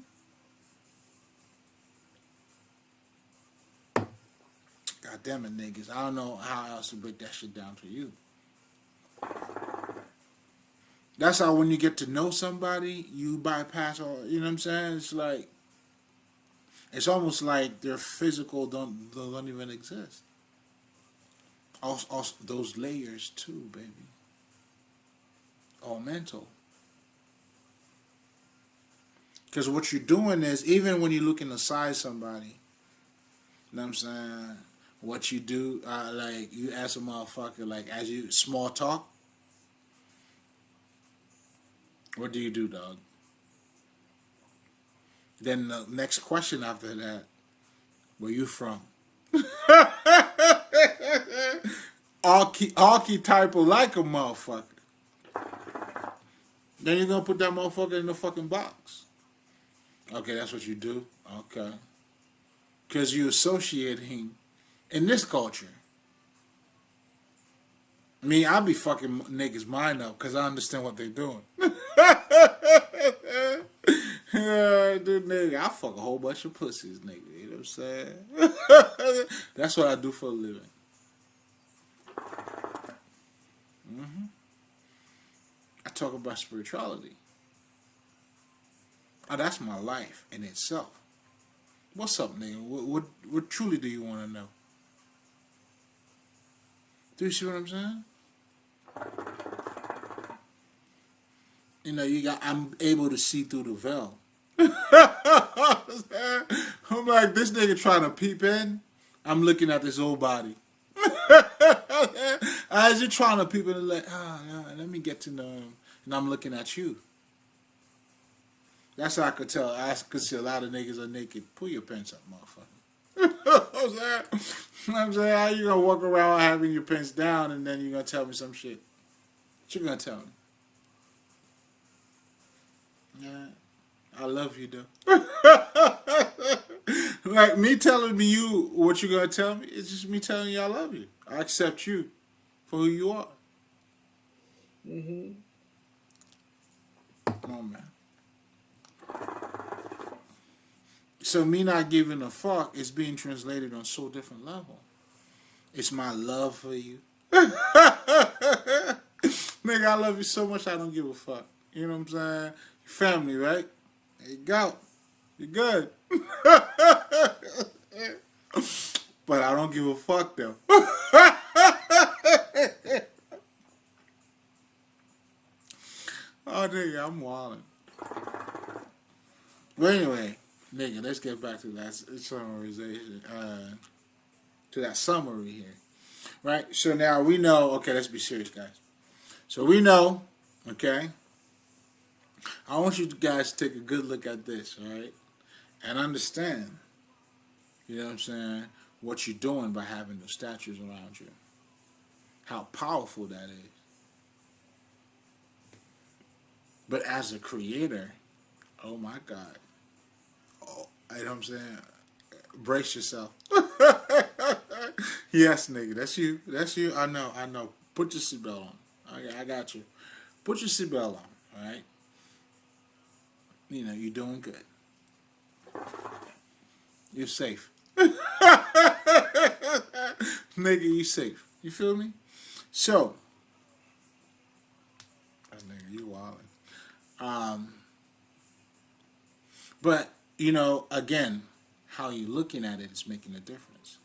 God damn it, niggas. I don't know how else to break that shit down to you. That's how when you get to know somebody, you bypass all, you know what I'm saying? It's like, it's almost like their physical don't even exist. Also, those layers too, baby. All mental. Because what you're doing is, even when you're looking to size somebody, you know what I'm saying? What you do, like, you ask a motherfucker, like, as you, small talk, what do you do, dog? Then the next question after that, where you from? archetypal like a motherfucker. Then you're gonna put that motherfucker in the fucking box. Okay, that's what you do. Okay, because you associate him in this culture. Me, I be fucking niggas' mind up because I understand what they're doing. Dude, nigga, I fuck a whole bunch of pussies, nigga. You know what I'm saying? That's what I do for a living. I talk about spirituality. Oh, that's my life in itself. What's up, nigga? What truly do you want to know? Do you see what I'm saying? You know, I'm able to see through the veil. I'm like, this nigga trying to peep in. I'm looking at this old body. As you're trying to peep in, like, let me get to know him. And I'm looking at you. That's how I could tell. I could see a lot of niggas are naked. Pull your pants up, motherfucker. I'm saying, how you gonna walk around having your pants down and then you're gonna tell me some shit? What you gonna tell me? Yeah, I love you though. Like me telling you what you gonna tell me, it's just me telling you I love you. I accept you for who you are. Come on, man. So me not giving a fuck is being translated on so different level. It's my love for you. Nigga, I love you so much I don't give a fuck. You know what I'm saying? Family, right? There you go. You're good. But I don't give a fuck though. Oh nigga, I'm wildin'. But anyway, nigga, let's get back to that summarization. To that summary here. Right? So now we know, okay, let's be serious, guys. So we know, okay, I want you guys to take a good look at this, all right? And understand, you know what I'm saying, what you're doing by having those statues around you. How powerful that is. But as a creator, oh my God. Oh, you know what I'm saying? Brace yourself. Yes, nigga, that's you. That's you. I know. Put your seatbelt on. I got you. Put your seatbelt on, all right? You know, you're doing good. You're safe. Nigga, you safe. You feel me? So, nigga, you wildin'. But, you know, again, how you looking at it is making a difference.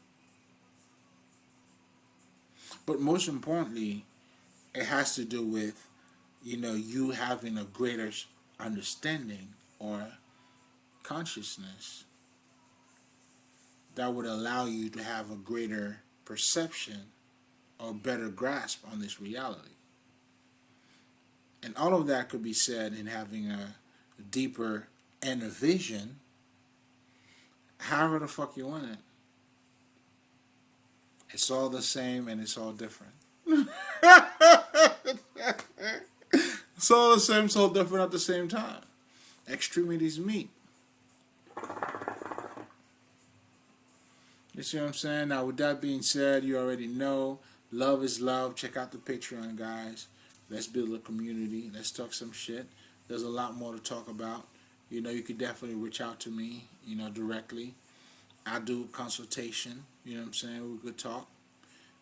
But most importantly, it has to do with, you know, you having a greater understanding or consciousness that would allow you to have a greater perception or better grasp on this reality. And all of that could be said in having a deeper inner vision, however the fuck you want it. It's all the same and it's all different. It's all the same, it's all different at the same time. Extremities meet. You see what I'm saying? Now, with that being said, you already know, love is love. Check out the Patreon, guys. Let's build a community. Let's talk some shit. There's a lot more to talk about. You know, you could definitely reach out to me, you know, directly. I do consultation. You know what I'm saying? We could talk.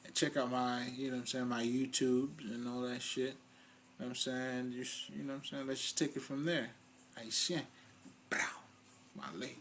And check out my, you know what I'm saying, my YouTube and all that shit. You know what I'm saying? Just, you know what I'm saying? Let's just take it from there. I see. Bow. My leg.